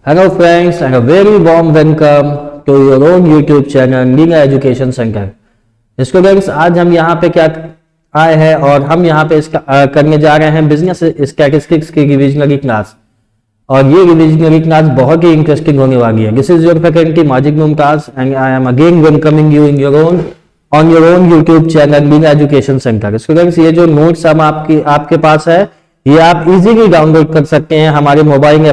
Hello friends and a very warm welcome to your own YouTube channel Liga education centre. Students, आज हम यहाँ पे क्या आए हैं और हम यहाँ पे इसका करने जा रहे हैं बिजनेस स्टैटिस्टिक्स की रिविजनरी क्लास। और ये रिविजनरी क्लास बहुत ही इंटरेस्टिंग होने वाली है। This is your faculty Majid Mumtaz and I am again welcoming you in your own YouTube channel Liga education centre. Students, ये जो नोट्स हम आपके पास है ये आप इजीली डाउनलोड कर सकते हैं हमारे मोबाइल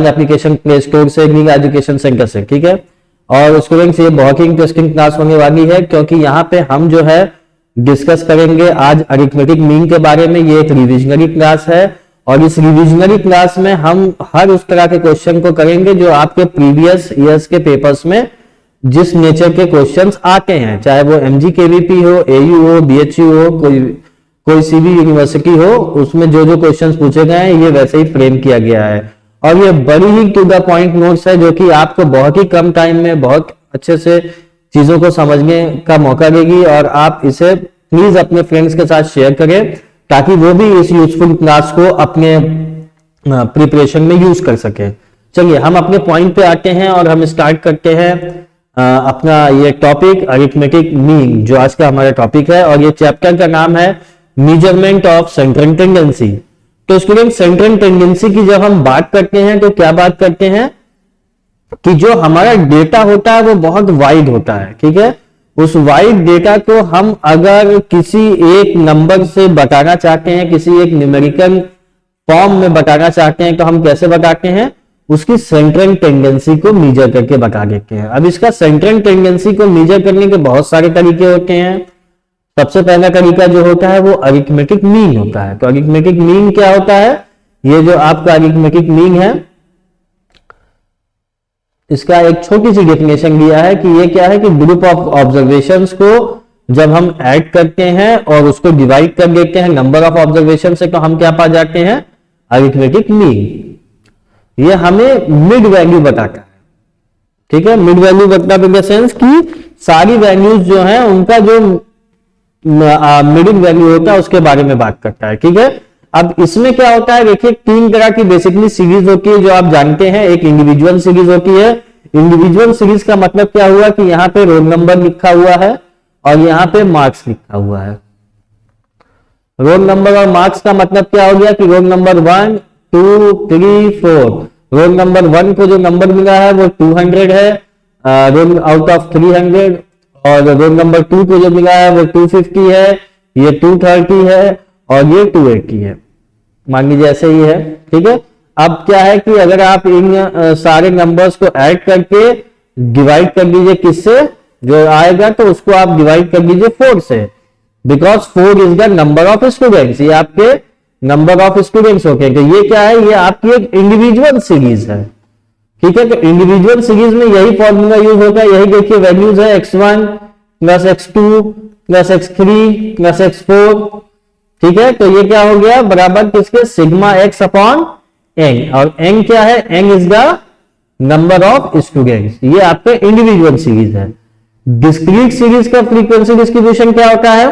एप्लीकेशन प्ले स्टोर से, लीगा एजुकेशन सेंटर से। ठीक है, और स्टूडेंट्स ये बहुत ही इंटरेस्टिंग क्लास होने वाली है क्योंकि यहाँ पे हम जो है डिस्कस करेंगे आज अरिथमेटिक मीन के बारे में। ये एक रिविजनरी क्लास है और इस रिविजनरी क्लास में हम हर उस तरह के क्वेश्चन को करेंगे जो आपके प्रीवियस ईयर्स के पेपर्स में जिस नेचर के क्वेश्चंस आते हैं, चाहे वो MGKVP हो, AU हो, BHU हो, कोई सी भी यूनिवर्सिटी हो, उसमें जो जो क्वेश्चंस पूछे गए हैं ये वैसे ही फ्रेम किया गया है। और ये बड़ी ही टू द पॉइंट नोट्स है जो कि आपको बहुत ही कम टाइम में बहुत अच्छे से चीजों को समझने का मौका देगी। और आप इसे प्लीज अपने फ्रेंड्स के साथ शेयर करें ताकि वो भी इस यूजफुल क्लास को अपने प्रिपरेशन में यूज कर सके। चलिए हम अपने पॉइंट पे आते हैं और हम स्टार्ट करते हैं अपना ये टॉपिक अरिथमेटिक मीन, जो आज का हमारा टॉपिक है। और ये चैप्टर का नाम है मेजरमेंट ऑफ सेंट्रल टेंडेंसी। तो स्टूडेंट, सेंट्रल टेंडेंसी की जब हम बात करते हैं तो क्या बात करते हैं कि जो हमारा डेटा होता है वो बहुत वाइड होता है। ठीक है, उस वाइड डेटा को हम अगर किसी एक नंबर से बताना चाहते हैं, किसी एक न्यूमेरिकल फॉर्म में बताना चाहते हैं, तो हम कैसे बताते हैं? उसकी सेंट्रल टेंडेंसी को मेजर करके बता देते हैं। अब इसका सेंट्रल टेंडेंसी को मेजर करने के बहुत सारे तरीके होते हैं। सबसे पहला तरीका जो होता है वो अरिथमेटिक मीन होता है। तो अरिथमेटिक मीन क्या होता है? ये जो आपका अरिथमेटिक मीन है इसका एक छोटी सी डेफिनेशन दिया है कि ये क्या है कि ग्रुप ऑफ ऑब्जर्वेशंस को जब हम ऐड करते हैं और उसको डिवाइड कर देते हैं नंबर ऑफ ऑब्जर्वेशन से, तो हम क्या पा जाते हैं? Arithmetic mean. ये हमें मिड वैल्यू बताता है। ठीक है, मिड वैल्यू बताता है इन द सेंस कि सारी वैल्यूज जो है उनका जो मिडिल वैल्यू होता है उसके बारे में बात करता है। ठीक है, अब इसमें क्या होता है, देखिए तीन तरह की बेसिकली सीरीज होती है जो आप जानते हैं। एक इंडिविजुअल सीरीज होती है। इंडिविजुअल सीरीज का मतलब क्या हुआ कि यहाँ पे रोल नंबर लिखा हुआ है और यहाँ पे मार्क्स लिखा हुआ है। रोल नंबर और मार्क्स का मतलब क्या हो गया कि रोल नंबर 1, 2, 3, 4। रोल नंबर 1 को जो नंबर मिला है वो 200 है, रोल आउट ऑफ 300। और रोल नंबर 2 को जो मिला है वो 250 है, ये 230 है और ये 280 है। मान लीजिए ऐसे ही है। ठीक है, अब क्या है कि अगर आप इन सारे नंबर्स को ऐड करके डिवाइड कर दीजिए किससे, जो आएगा तो उसको आप डिवाइड कर दीजिए 4 से, because 4 is the number of students. ये आपके नंबर ऑफ स्टूडेंट्स होते हैं। तो ये क्या है? ये आपकी एक इंडिविजुअल सीरीज है। ठीक है, तो इंडिविजुअल सीरीज में यही फॉर्मूला यूज होता है। यही देखिए वैल्यूज है x1 plus x2 plus x3 plus x4। ठीक है, तो ये क्या हो गया? बराबर किसके? Sigma x upon n। और n क्या है? n is the number of students. ये आपके इंडिविजुअल सीरीज है। डिस्क्रीट सीरीज का फ्रीक्वेंसी डिस्ट्रीब्यूशन क्या होता है?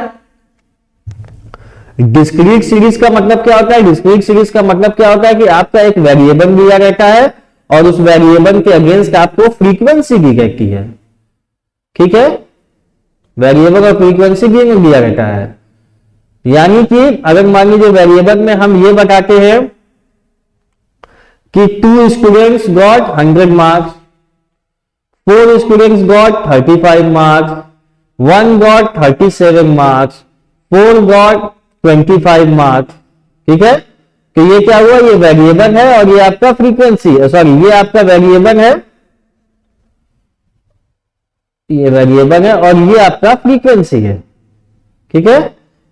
डिस्क्रीट सीरीज का मतलब क्या होता है? डिस्क्रीट सीरीज का मतलब क्या होता है कि आपका एक वेरिएबल दिया रहता है और उस वेरिएबल के अगेंस्ट आपको फ्रीक्वेंसी दी रहती है। ठीक है, वेरिएबल और फ्रीक्वेंसी भी दिया रहता है। यानी कि अगर मान लीजिए वेरिएबल में हम ये बताते हैं कि 2 students got 100 marks, 4 students got 35 marks, 1 got 37 marks, 4 got 25 marks. ठीक है, तो ये क्या हुआ? ये वेरिएबल है और ये आपका फ्रीक्वेंसी है, सॉरी ये आपका वेरिएबल है, ये वेरिएबल है और ये आपका फ्रीक्वेंसी है। ठीक है,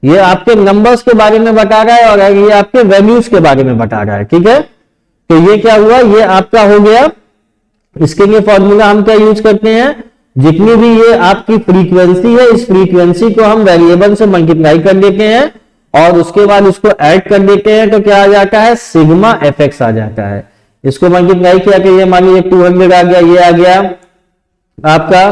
ये आपके नंबर्स के बारे में बता रहा है और ये आपके वैल्यूज के बारे में बता रहा है। ठीक है, तो ये क्या हुआ? ये आपका हो गया। इसके लिए फॉर्मूला हम क्या यूज करते हैं? जितनी भी ये आपकी फ्रीक्वेंसी है, इस फ्रीक्वेंसी को हम वेरिएबल से मल्टीप्लाई कर देते हैं और उसके बाद उसको ऐड कर देते हैं, तो क्या आ जाता है? सिग्मा fx आ जाता है। इसको मल्टीप्लाई किया कि ये मान लीजिए 200 आ गया, ये आ गया आपका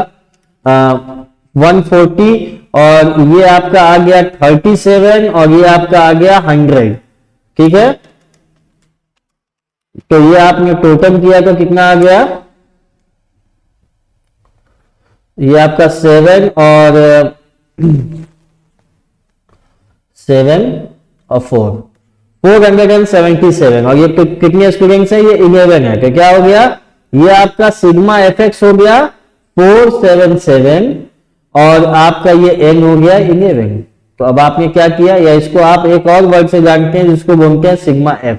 140 और ये आपका आ गया 37 और ये आपका आ गया 100। ठीक है, तो ये आपने टोटल किया तो कितना आ गया, ये आपका 7 और 7 और 477 और ये कितने स्टूडेंट्स हैं, ये 11 है। तो क्या हो गया, ये आपका सिग्मा एफ एक्स हो गया 477 और आपका ये एन हो गया 11। तो अब आपने क्या किया, या इसको आप एक और वर्ड से जानते हैं जिसको बोलते हैं सिग्मा एफ।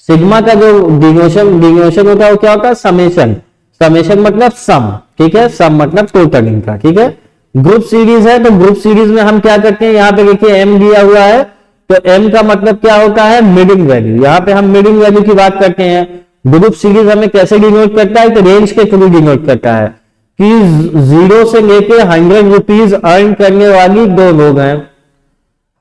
सिग्मा का जो डिनोशन होता है वो क्या होता है, समेशन। समेशन मतलब सम, ठीक है, सम मतलब टोटल इनका, ठीक है। ग्रुप सीरीज है तो ग्रुप सीरीज में हम क्या करते हैं, यहाँ पे देखिए एम दिया हुआ है, तो एम का मतलब क्या होता है, मीडियम वैल्यू। यहाँ पे हम मीडियम वैल्यू की बात करते हैं। ग्रुप सीरीज हमें कैसे डिनोट करता है, तो रेंज के थ्रू डिनोट करता है कि 0 से लेके 100 रुपीज अर्न करने वाली 2 लोग हैं,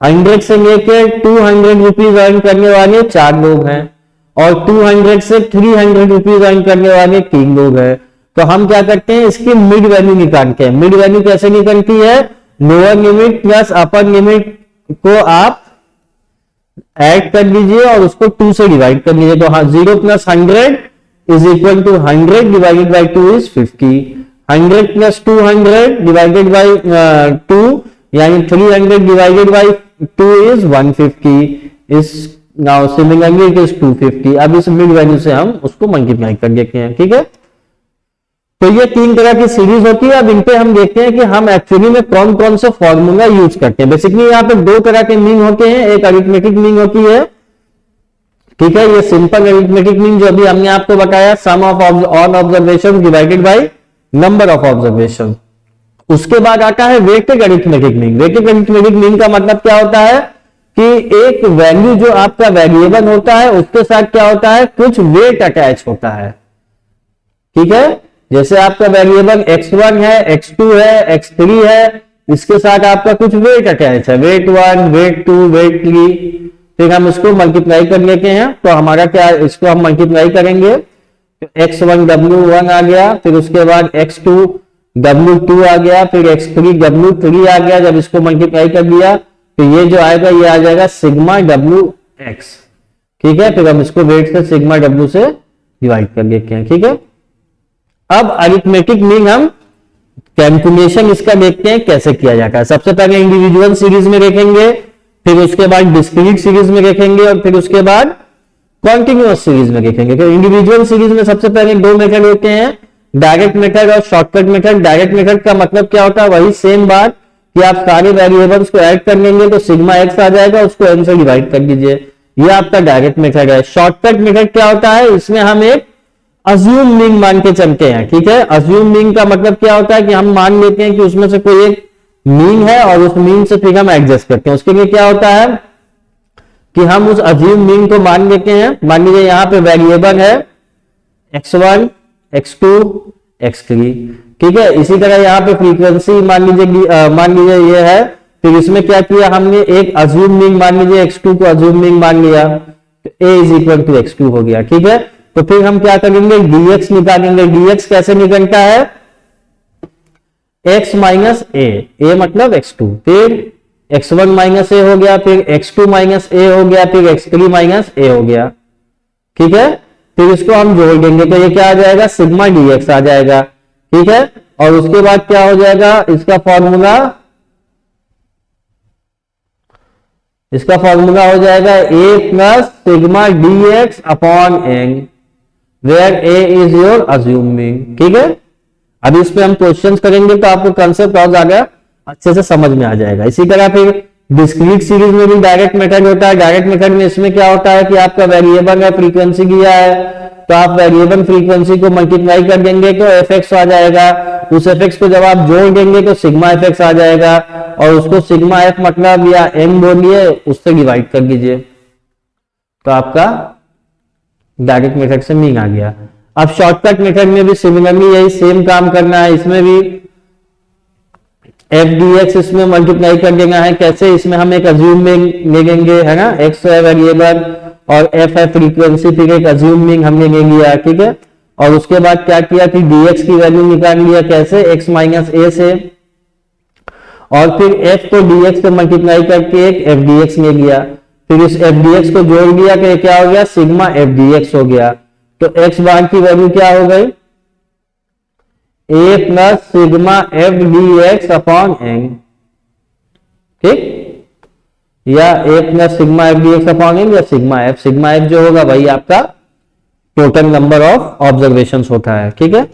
100 से लेके 200 रुपीज अर्न करने वाले 4 लोग हैं, और 200 से 300 रुपीज अर्न करने वाले 3 लोग हैं। तो हम क्या करते हैं, इसकी मिड वैल्यू निकालते हैं। मिड वैल्यू कैसे निकलती है, lower limit plus upper limit को आप ऐड कर लीजिए और उसको 2 से डिवाइड कर लीजिए। तो 0 plus 100 is equal to 100 divided by 2 is 50। 100 plus 200 divided by 2 यानी 300 divided by 2 is 150 is now similarly it is 250। अब इस मिड वैल्यू से हम उसको मल्टीप्लाई कर देते हैं, ठीक है। तो ये 3 तरह की सीरीज होती है। अब इन पे हम देखते हैं कि हम एक्चुअली में कौन कौन से फॉर्मूला यूज करते हैं। बेसिकली यहाँ पे 2 तरह के मीन होते हैं, एक अरिथमेटिक मीन होती है, ठीक है, ये सिंपल अरिथमेटिक मीन जो अभी हमने आपको बताया, sum of all observation divided by number of observation. उसके बाद आता है weighted arithmetic mean. Weighted arithmetic mean का मतलब क्या होता है कि एक वैल्यू जो आपका वेरिएबल होता है उसके साथ क्या होता है, कुछ वेट अटैच होता है, ठीक है। जैसे आपका वेरिएबल x1 है, x2 है, x3 है, इसके साथ आपका कुछ वेट अटैच है, वेट 1, वेट 2, वेट 3। फिर हम इसको मल्टीप्लाई कर लेते हैं। तो हमारा क्या, इसको हम मल्टीप्लाई करेंगे तो x1 w1 आ गया, फिर उसके बाद x2 w2 आ गया, फिर x3 w3 आ गया। जब इसको मल्टीप्लाई कर दिया तो ये जो आएगा ये आ जाएगा सिग्मा wx, ठीक है। फिर हम इसको वेट से सिग्मा w से डिवाइड कर लेते हैं, ठीक है। अब अरिथमेटिक मीन हम कैलकुलेशन इसका देखते हैं कैसे किया जाता है। सबसे पहले इंडिविजुअल सीरीज में देखेंगे, फिर उसके बाद डिस्क्रीट सीरीज में देखेंगे और फिर उसके बाद कॉन्टिन्यूअस सीरीज में देखेंगे। तो इंडिविजुअल सीरीज में सबसे पहले 2 मेथड होते हैं, डायरेक्ट मेथड और शॉर्टकट मेथड। डायरेक्ट मेथड का मतलब क्या होता है, वही सेम बात कि आप सारे वेरिएबल्स को ऐड कर लेंगे तो सिग्मा एक्स आ जाएगा, उसको n से डिवाइड कर दीजिए, ये आपका डायरेक्ट मेथड है। शॉर्टकट मेथड क्या होता है, इसमें हम एक अज्यूम मीन मान के चलते हैं, ठीक है। अज्यूम मीन का मतलब क्या होता है कि हम मान लेते हैं कि उसमें से कोई एक मीन है और उस मीन से फिर हम एडजस्ट करते हैं। उसके लिए क्या होता है कि हम उस अज्यूम मीन को मान लेते हैं। मान लीजिए यहाँ पे वेरिएबल है x1, x2, x3, ठीक है। इसी तरह यहाँ पे फ्रीक्वेंसी मान लीजिए ये है। फिर इसमें क्या किया हमने, एक अज्यूम मीन मान लीजिए x2 को अज्यूम मीन मान लिया, तो a इज इक्वल टू x2 हो गया, ठीक है। तो फिर हम क्या करेंगे, dx निकालेंगे। dx कैसे निकलता है, x माइनस a मतलब x2, फिर x1 माइनस a हो गया, फिर x2 माइनस a हो गया, फिर x3 माइनस a हो गया, ठीक है। फिर इसको हम जोड़ देंगे तो ये क्या आ जाएगा, सिग्मा dx आ जाएगा, ठीक है। और उसके बाद क्या हो जाएगा, इसका फॉर्मूला हो जाएगा a plus sigma dx upon n, where a is your assuming, ठीक है। अभी इस पे हम क्वेश्चंस करेंगे तो आपको कंसेप्ट और ज्यादा अच्छे से समझ में आ जाएगा। इसी तरह फिर डिस्क्रीट सीरीज में भी डायरेक्ट मेथड होता है। डायरेक्ट मेथड में इसमें क्या होता है कि आपका वेरिएबल है, फ्रीक्वेंसी दिया है, तो आप वेरिएबल फ्रीक्वेंसी को मल्टीप्लाई कर देंगे तो fx आ जाएगा। उस fx को जब आप जोड़ देंगे तो सिग्मा fx आ जाएगा, और उसको सिग्मा f मतलब या n बोलिए उससे डिवाइड कर दीजिए, तो आपका डायरेक्ट मेथड से मीन आ गया। अब शॉर्टकट मेथड में भी सिमिलरली यही सेम काम करना है। इसमें भी f dx इसमें मल्टीप्लाई कर देना है। कैसे, इसमें हम एक अज्यूम मीन ले लेंगे, है ना, x है वेरिएबल और f है फ्रीक्वेंसी, फिर एक अज्यूम मीन हमने ले लिया, ठीक है। और उसके बाद क्या किया कि dx की वैल्यू निकाल लिया, कैसे, x माइनस a से, और फिर f को dx से मल्टीप्लाई करके एक f dx ले लिया, फिर इस f dx को जोड़ दिया तो क्या हो गया, सिग्मा f dx हो गया। तो x बार की वैल्यू क्या हो गई, a plus sigma f d x upon n, ठीक, या a plus sigma f d x upon n, या सिग्मा एफ जो होगा वही आपका टोटल नंबर ऑफ ऑब्जर्वेशन होता है, ठीक है।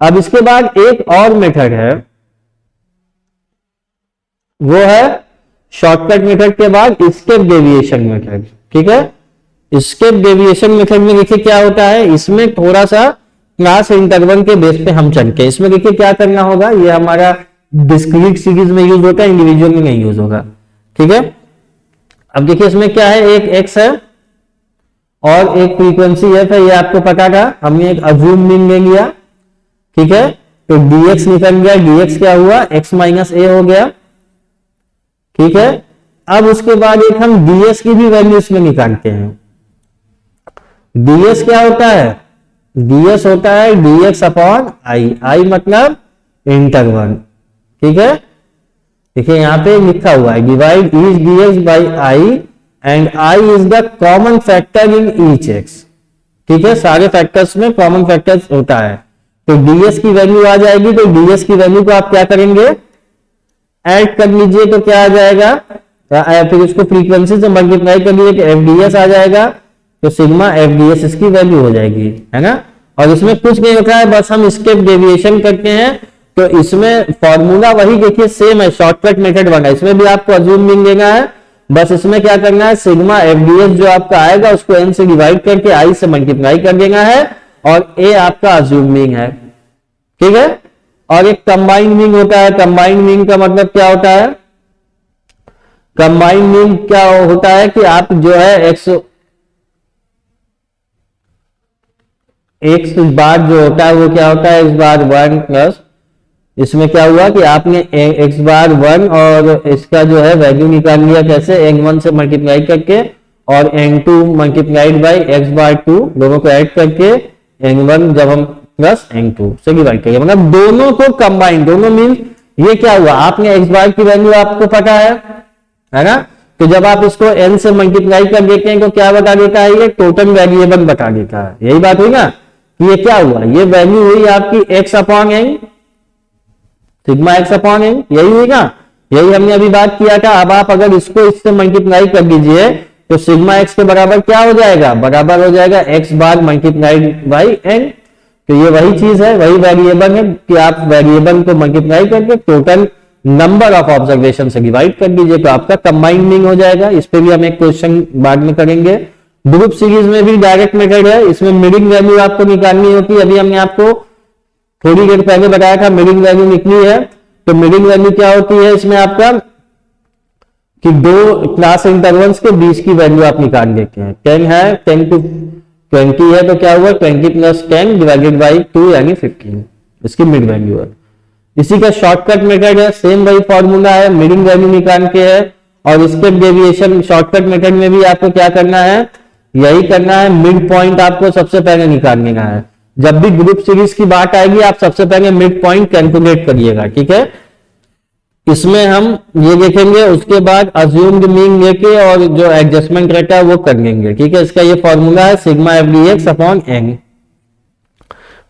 अब इसके बाद एक और मेथड है, वो है शॉर्टकट मेथड के बाद स्केप डेविएशन मेथड, ठीक है। स्केप डेविएशन मेथड में देखिए क्या होता है, इसमें थोड़ा सा क्लास इंटरवल के बेस पे हम चलते हैं। इसमें देखिए क्या करना होगा, ये हमारा डिस्क्रीट सीरीज में यूज होता है, इंडिविजुअल में नहीं यूज होगा, ठीक है। अब देखिए इसमें क्या है, एक एक्स है और एक फ्रीक्वेंसी एफ है, ये आपको पता था, हमने एक अज्यूम मीन ले लिया, ठीक है। तो dx निकल गया, dx क्या हुआ, x माइनस ए हो गया, ठीक है। अब उसके बाद एक हम ds की भी वैल्यू इसमें निकालते हैं। ds क्या होता है, ds होता है dx अपॉन आई, आई मतलब इंटरवल, ठीक है। देखिए यहां पे लिखा हुआ है divide each dx by I and I is the common factor in each x, ठीक है। सारे फैक्टर्स में कॉमन फैक्टर्स होता है, तो ds की वैल्यू आ जाएगी, तो ds की वैल्यू को आप क्या करेंगे, ऐड कर लीजिए, तो क्या आ जाएगा, फिर उसको फ्रीक्वेंसी से मल्टीप्लाई कर लीजिए, तो fds आ जाएगा, तो सिग्मा fds इसकी वैल्यू हो जाएगी, है ना। और इसमें कुछ नहीं होता है, बस हम स्केप डेविएशन करते हैं, तो इसमें फॉर्मूला वही देखिए सेम है, शॉर्टकट मेथड बना, इसमें भी आपको अज्यूम मीन लेना है, बस इसमें क्या करना है, सिग्मा fds जो आपका आएगा उसको n से डिवाइड करके i से मल्टीप्लाई कर देना है, और a आपका अज्यूम मीन है, ठीक है। और एक कंबाइंड मीन होता है, कंबाइंड मीन का मतलब क्या होता है, कंबाइंड मीन क्या होता है कि आप जो है एक्स बार जो होता है वो क्या होता है, x बार 1 प्लस, इसमें क्या हुआ कि आपने x बार 1 और इसका जो है वैल्यू निकाल लिया, कैसे, n1 से मल्टीप्लाई करके और n2 मल्टीप्लाइड बाई x बार 2, दोनों को ऐड करके n1 जब हम प्लस n2 से डिवाइड करेंगे, मतलब दोनों को कंबाइन, दोनों मीन ये क्या हुआ, आपने x बार की वैल्यू आपको पता है ना, तो जब आप इसको n से मल्टीप्लाई कर देते हैं तो क्या बता देता है, ये टोटल वेरिएबल बता देता है, यही बात हुई ना, कि ये क्या हुआ, ये वैल्यू हुई आपकी x upon n, sigma x upon n, यही हुई ना, यही हमने अभी बात किया था। अब आप अगर इसको इससे मल्टीप्लाई कर दीजिए तो सिग्मा x के बराबर क्या हो जाएगा, बराबर हो जाएगा x bar multiplied by n, तो ये वही चीज है, वही वेरिएबल है कि आप वेरिएबल को मल्टीप्लाई करके टोटल नंबर ऑफ ऑब्जर्वेशन से डिवाइड कर दीजिए, तो आपका कंबाइंड मीन हो जाएगा। इस पे भी हम एक क्वेश्चन बाद में करेंगे। ग्रुप सीरीज में भी डायरेक्ट मेथड है, इसमें मीडिंग वैल्यू आपको निकालनी होती है, अभी हमने आपको थोड़ी देर पहले बताया था मीडिंग वैल्यू निकली है, तो मीडिंग वैल्यू क्या होती है इसमें आपका, कि दो क्लास इंटरवल्स के बीच की वैल्यू आप निकाल देते हैं। 10 है, 10 to 20 है, तो क्या हुआ 20 प्लस 10 डिवाइडेड बाई 2 यानी 15, इसकी मिड वैल्यू है। इसी का शॉर्टकट मेथड है, सेम वही फॉर्मूला है, मिडिंग वैल्यू निकाल के है। और स्केप डेविएशन शॉर्टकट मेथड में भी आपको क्या करना है, यही करना है, मिड पॉइंट आपको सबसे पहले निकालने का है। जब भी ग्रुप सीरीज की बात आएगी आप सबसे पहले मिड पॉइंट कैलकुलेट करिएगा, ठीक है। इसमें हम ये देखेंगे, उसके बाद अज्यूम्ड मीन लेके और जो एडजस्टमेंट रहता है वो कर लेंगे, ठीक है। इसका ये फॉर्मूला है सिग्मा fdx अपॉन n।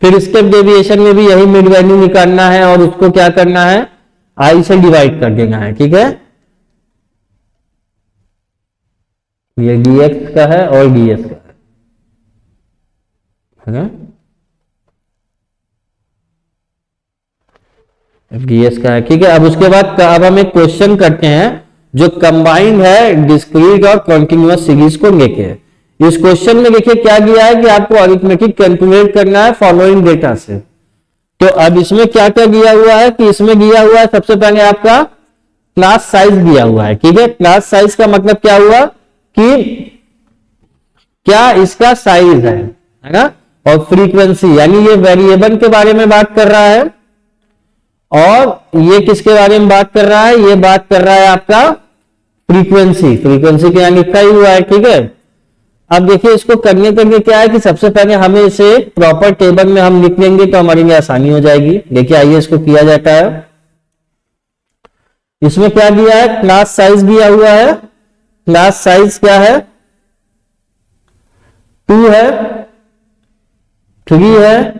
फिर स्केप डेविएशन में भी यही मिड वैल्यू निकालना है और उसको क्या करना है, i से डिवाइड कर देना है, ठीक है। ये dx का है और ds का है ना, ds का है, ठीक है। अब उसके बाद अब हम एक क्वेश्चन करते हैं जो कंबाइंड है डिस्क्रीट और कॉन्टिन्यूअस सीरीज को लेके। इस क्वेश्चन में देखिए क्या दिया है कि आपको अरिथमेटिक कैलकुलेट करना है फॉलोइंग डेटा से। तो अब इसमें क्या क्या दिया हुआ है कि इसमें दिया हुआ है सबसे पहले आपका क्लास साइज दिया हुआ है, ठीक है। क्लास साइज का मतलब क्या हुआ कि क्या इसका साइज है ना, और फ्रीक्वेंसी यानी ये वेरिएबल के बारे में बात कर रहा है, और ये किसके बारे में बात कर रहा है, ये बात कर रहा है आपका फ्रीक्वेंसी, फ्रीक्वेंसी के यहां लिखा ही हुआ है, ठीक है। अब देखिए इसको करने के लिए क्या है कि सबसे पहले हमें इसे प्रॉपर टेबल में हम लिख लेंगे तो हमारे लिए आसानी हो जाएगी। देखिए आइए इसको किया जाता है। इसमें क्या दिया है, क्लास साइज दिया हुआ है। क्लास साइज क्या है, 2 है, 3 है,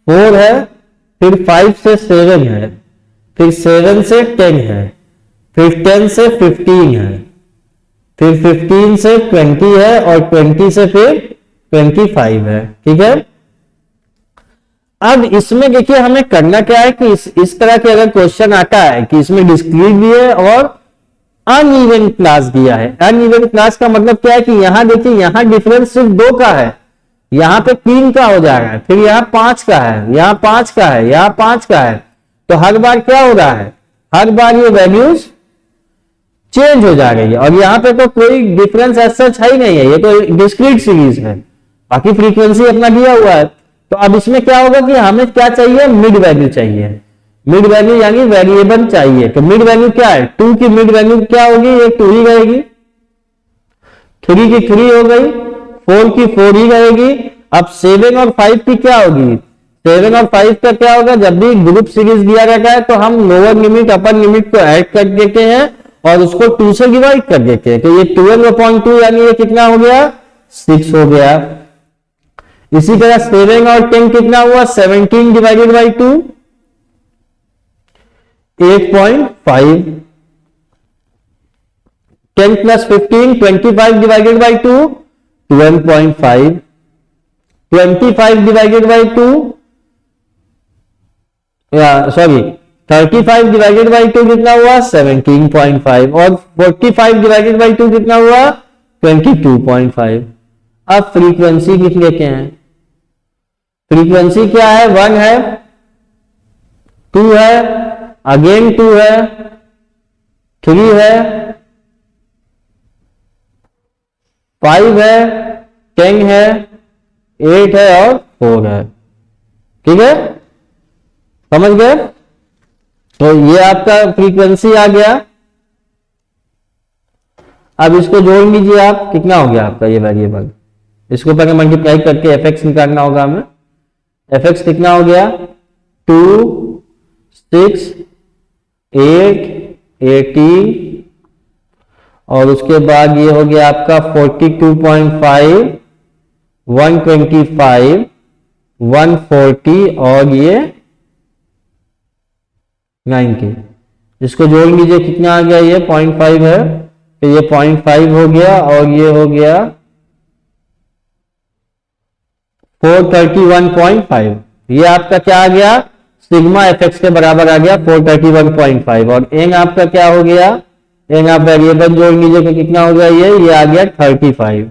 4 है, फिर 5 से 7 है, फिर 7 से 10 है, फिर 10 से 15 है, फिर 15 से 20 है और 20 से फिर 25 है। ठीक है, अब इसमें देखिए हमें करना क्या है कि इस तरह के अगर क्वेश्चन आता है कि इसमें डिस्क्रीट भी है और अनइवन क्लास दिया है। अनइवन क्लास का मतलब क्या है कि यहां देखिए, यहां डिफरेंस सिर्फ 2 का है, यहां पे 3 का हो जाएगा, फिर यहां 5 का है, यहां 5 का है, यहां 5 का है। तो हर बार क्या हो रहा है, हर बार ये वैल्यूज चेंज हो जा रही है और यहां पे तो कोई डिफरेंस ऐसा है ही नहीं है, ये तो डिस्क्रीट सीरीज है, बाकी फ्रीक्वेंसी अपना दिया हुआ है। तो अब इसमें क्या होगा कि हमें क्या चाहिए, मिड वैल्यू चाहिए, मिड वैल्यू यानी वेरिएबल चाहिए। तो मिड वैल्यू क्या है, 2 की मिड वैल्यू क्या होगी, ये 2 ही रहेगी, 3 की 3 हो गई, 4 की 4 ही रहेगी। अब 7 और 5 की क्या होगी, 7 और 5 का क्या होगा, जब भी ग्रुप सीरीज दिया रहता है तो हम लोअर लिमिट अपर लिमिट को ऐड कर देते हैं और उसको 2 से डिवाइड कर देते हैं। तो ये 12/2 यानी ये कितना हो गया, 6 हो गया। इसी तरह 7 और 10 कितना हुआ, 17 divided by 2 8.5, 10 plus 15 25 divided by 2 12.5, 25 divided by 2 sorry 35 divided by 2 कितना हुआ, 17.5 और 45 डिवाइडेड बाई 2 कितना हुआ, 22.5। अब फ्रीक्वेंसी कितने के हैं, फ्रीक्वेंसी क्या है, 1 है, 2 है, अगेन 2 है, 3 है, 5 है, 10 है, 8 है और 4 है। ठीक है, समझ गए। तो ये आपका फ्रीक्वेंसी आ गया। अब इसको जोड़ लीजिए आप, कितना हो गया आपका ये वेरिएबल, इसको पहले मल्टीप्लाई करके एफएक्स निकालना होगा हमें। एफएक्स कितना हो गया, 2 6 8 18 और उसके बाद ये हो गया आपका 42.5 125 140 और ये 90। इसको जोड़ लीजिए कितना आ गया, ये 0.5 है, तो ये 0.5 हो गया और ये हो गया 431.5। ये आपका क्या आ गया, सिग्मा एफएक्स के बराबर आ गया 431.5। और एन आपका क्या हो गया, एन आप वेरिएबल जोड़ लीजिए कि कितना हो गया, ये आ गया 35।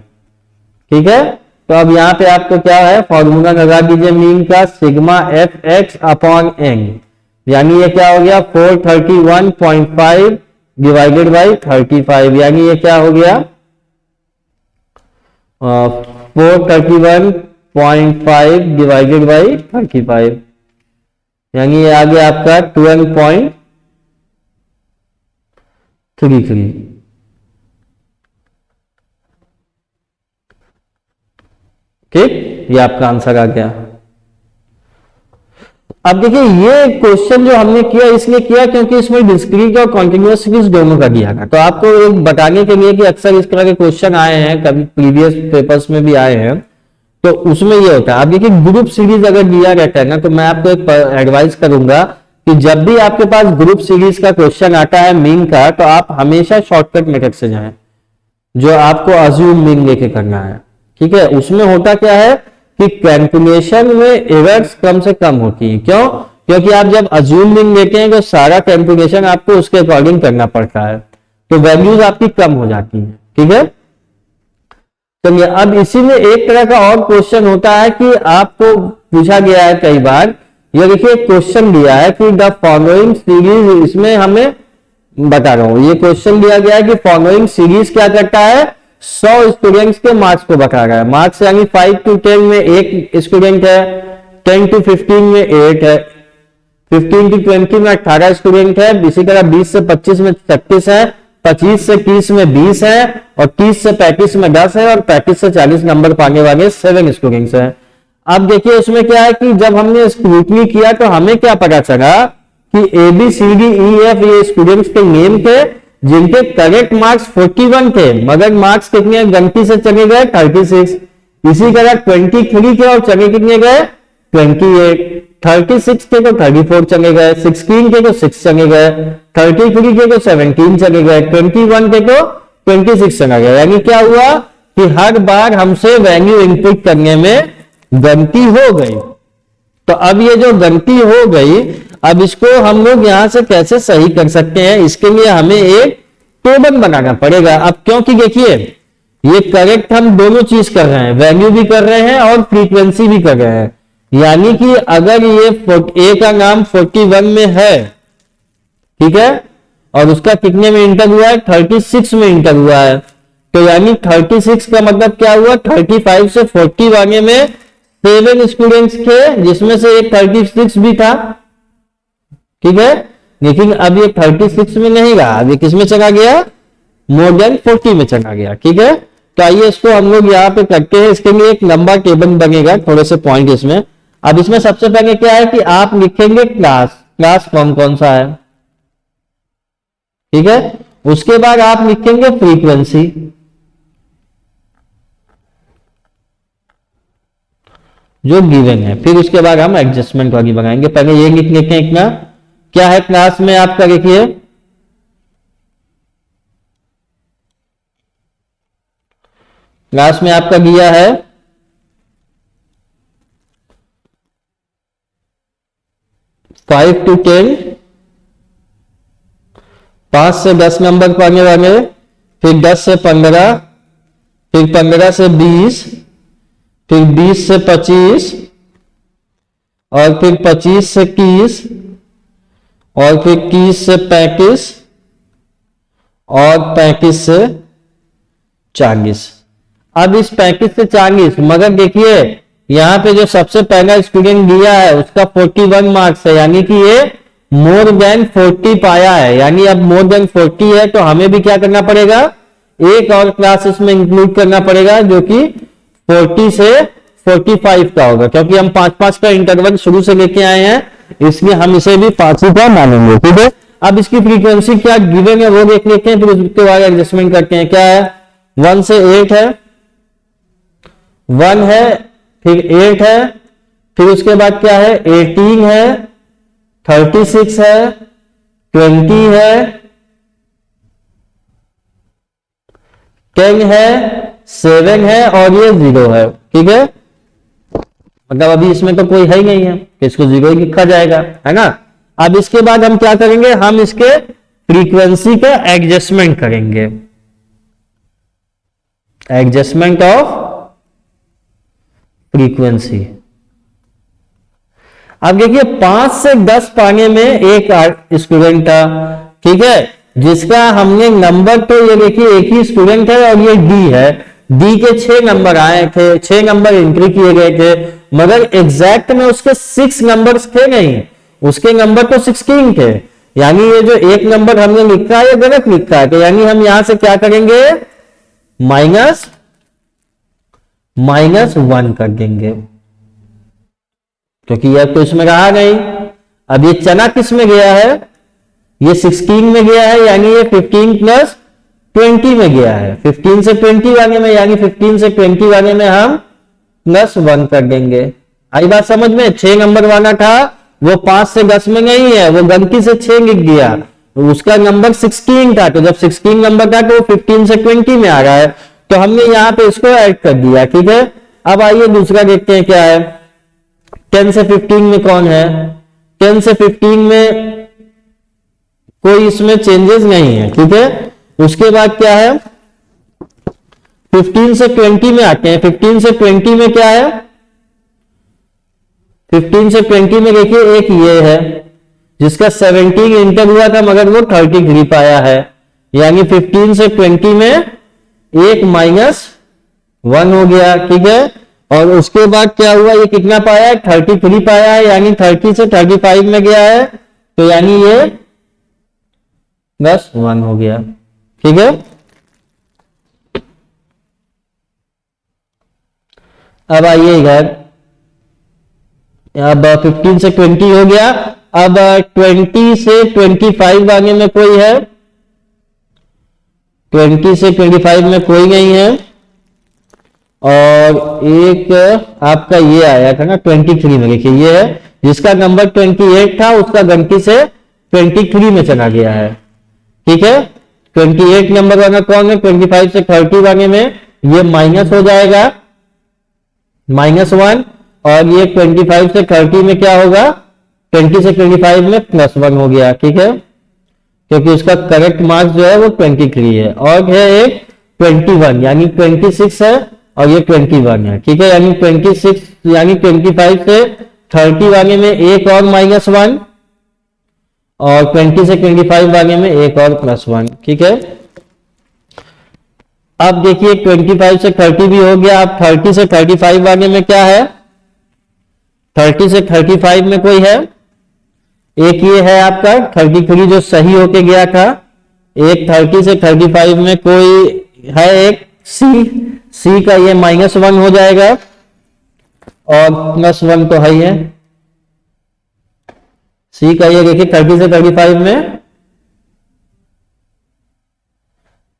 ठीक है, तो अब यहां पे आपको क्या है, फॉर्मूला लगा दीजिए मीन का, sigma F x upon n, यानी ये क्या हो गया 431.5 डिवाइडेड बाई 35, यानी ये क्या हो गया 431.5 डिवाइडेड बाई 35, यानी ये आ गया आपका 12.33। ठीक, ये आपका आंसर आ गया। अब देखिए ये क्वेश्चन जो हमने किया इसलिए किया क्योंकि इसमें डिस्क्रीट और कॉन्टिन्यूअस सीरीज दोनों का दिया था। तो आपको एक बताने के लिए कि अक्सर इस तरह के क्वेश्चन आए हैं, कभी प्रीवियस पेपर्स में भी आए हैं, तो उसमें ये होता है। अब देखिए ग्रुप सीरीज अगर दिया रहता है ना, तो मैं आपको एक एडवाइस करूंगा कि जब भी आपके पास ग्रुप सीरीज का क्वेश्चन आता है मीन का, तो आप हमेशा शॉर्टकट मेथड से जाएं, जो आपको अज्यूम मीन लेके करना है। ठीक है, उसमें होता क्या है कि कैलकुलेशन में एरर्स कम से कम होती है। क्यों, क्योंकि आप जब अज्यूम मीन लेते हैं तो सारा कैलकुलेशन आपको उसके अकॉर्डिंग करना पड़ता है, तो वैल्यूज आपकी कम हो जाती है। ठीक है, चलिए अब इसी में एक तरह का और क्वेश्चन होता है कि आपको पूछा गया है कई बार, ये देखिए क्वेश्चन दिया है कि द फॉलोइंग सीरीज, इसमें हमें बता रहा हूं, ये क्वेश्चन दिया गया है कि फॉलोइंग सीरीज क्या करता है, 100 स्टूडेंट्स के मार्क्स को बता रहा है। मार्क्स यानी 5 to 10 में 1 स्टूडेंट है, 10 to 15 में 8 है, 15 to 20 में 18 स्टूडेंट है, इसी तरह 20 से 25 में 36 है, 25 से 30 में 20 है और 30 से 35 में 10 है और 35 से 40 नंबर पाने वाले 7 स्टूडेंट्स हैं। अब देखिए उसमें क्या है कि जब हमने स्क्रूटनी किया तो हमें क्या पता चला कि ABCDEF ये स्टूडेंट्स के नेम थे जिनके करेक्ट मार्क्स 41 थे, मगर मार्क्स कितने गलती से चले गए 36। इसी तरह 23 के और चले कितने गए 28, 36 के तो 34 चले गए, 16 के तो 6 चले गए, 33 के तो 17 चले गए, 21 के तो 26 चला गया। यानी क्या हुआ कि हर बार हमसे वैल्यू इनपुट करने में गलती हो गई। तो अब ये जो गलती हो गई, अब इसको हम लोग यहां से कैसे सही कर सकते हैं, इसके लिए हमें एक टेबल बनाना पड़ेगा। अब क्योंकि देखिए ये करेक्ट हम दोनों चीज कर रहे हैं, वैल्यू भी कर रहे हैं और फ्रीक्वेंसी भी कर रहे हैं। यानी कि अगर ये ए का नाम 41 में है, ठीक है, और उसका कितने में इंटर हुआ है 36 में इंटर हुआ है, तो यानी 36 का मतलब क्या हुआ 35 से 40 वाले में 7 स्टूडेंट्स थे, जिसमें से एक 36 भी था, ठीक है। लेकिन अब ये 36 में नहीं रहा, अब ये किस में चला गया मोर देन 40 में चला गया, ठीक है। तो आइए इसको हम लोग यहाँ पे करते हैं। इसके लिए एक लंबा टेबल बनेगा, थोड़े से पॉइंट इसमें। अब इसमें सबसे पहले क्या है कि आप लिखेंगे क्लास कौन कौन सा है, ठीक है। उसके बाद आप लिखेंगे फ्रीक्वेंसी, जो गिवन है। फिर उसके बाद हम एडजस्टमेंट वाली बनाएंगे। पहले ये लिख लेते हैं इतना क्या है क्लास में आपका, देखिए क्लास में आपका दिया है 5 to 10, 5 से 10 नंबर पाने वाले, फिर 10 से 15, फिर 15 से 20, फिर 20 से 25, और फिर 25 से 30, और फिर 30 से 35, और 35 से 40। अब इस 35 से 40, मगर देखिए यहां पे जो सबसे पहला स्टूडेंट दिया है उसका 41 मार्क्स है, यानी कि ये मोर देन 40 पाया है। यानी अब मोर देन 40 है तो हमें भी क्या करना पड़ेगा, एक और क्लास इसमें इंक्लूड करना पड़ेगा जो कि 40 से 45 का होगा, क्योंकि हम 5-5 का इंटरवल शुरू से लेके आए हैं, इसलिए हम इसे भी 5 का मानेंगे, ठीक है। अब इसकी फ्रीक्वेंसी क्या गिवन है वो देख लेते हैं, फिर उसके बाद एडजस्टमेंट करते हैं। क्या है 1 से 8 है, 1 है, फिर 8 है, फिर उसके बाद क्या है 18 है, 36 है, 20 है, 10 है, 7 है, और ये 0 है, ठीक है। मतलब अभी इसमें तो कोई है ही नहीं है, इसको 0 ही लिखा जाएगा, है ना। अब इसके बाद हम क्या करेंगे, हम इसके फ्रीक्वेंसी का एडजस्टमेंट करेंगे, एडजस्टमेंट ऑफ फ्रीक्वेंसी। अब देखिए 5 से 10 पाने में एक स्टूडेंट था, ठीक है, जिसका हमने नंबर, तो ये देखिए एक ही स्टूडेंट है और ये डी है, डी के 6 नंबर आए थे, 6 नंबर एंट्री किए गए थे, मगर एग्जैक्ट में उसके 6 नंबर्स थे नहीं, उसके नंबर तो 16 थे। यानी ये जो एक नंबर हमने लिखा है ये गलत लिखा है, तो यानी हम यहां से क्या करेंगे -1 कर देंगे, क्योंकि यह तो इसमें रहा नहीं। अब ये चना किस में गया है, ये 16 में गया है, यानी ये 15 + 20 में गया है, 15 से 20 वाले में, यानी 15 से 20 वाले में हम +1 कर देंगे। आई बात समझ में। 6 नंबर वाला था वो 5 से 10 में नहीं है, वो गलती से 6 लिख दिया, उसका नंबर 16 था, तो जब 16 नंबर था तो 15 से 20 में आ रहा है, तो हमने यहां पे इसको ऐड कर दिया, ठीक है। अब आइए दूसरा देखते हैं क्या है। 10 से 15 में कौन है, 10 से 15 में कोई इसमें चेंजेस नहीं है, ठीक है। उसके बाद क्या है 15 से 20 में आते हैं। 15 से 20 में क्या है, 15 से 20 में देखिए एक ये है जिसका 17 इंटर हुआ था मगर वो 33 पाया है, यानी 15 से 20 में एक -1 हो गया, ठीक है। और उसके बाद क्या हुआ, ये कितना पाया है 33 पाया है, यानी 30 से 35 में गया है, तो यानी ये +1 हो गया, ठीक है। अब आइए इधर, अब 15 से 20 हो गया। अब 20 से 25 आगे में कोई है, 20 से 25 में कोई नहीं है, और एक आपका ये आया था ना 23 में। देखिए ये है जिसका नंबर 28 था उसका गलती से 23 में चला गया है। ठीक है, 28 नंबर वाला कौन है? 25 से 30 वाले में ये माइनस हो जाएगा -1, और ये 25 से 30 में क्या होगा? 20 से 25 में +1 हो गया। ठीक है, क्योंकि उसका करेक्ट मार्क्स जो है वो 23 है। और है एक 21 यानी 26 है और ये 21 है। ठीक है, यानी 26 यानी 25 से 30 वाले में एक और -1 और 20 से 25 वाले में एक और +1। ठीक है, अब देखिए 25 से 30 भी हो गया। अब 30 से 35 वाले में क्या है? 30 से 35 में कोई है? एक ये है आपका 33 जो सही होके गया था। एक 30 से 35 में कोई है एक सी का ये -1 हो जाएगा और +1 तो है ही है। सी का ये देखिए 30 से 35 में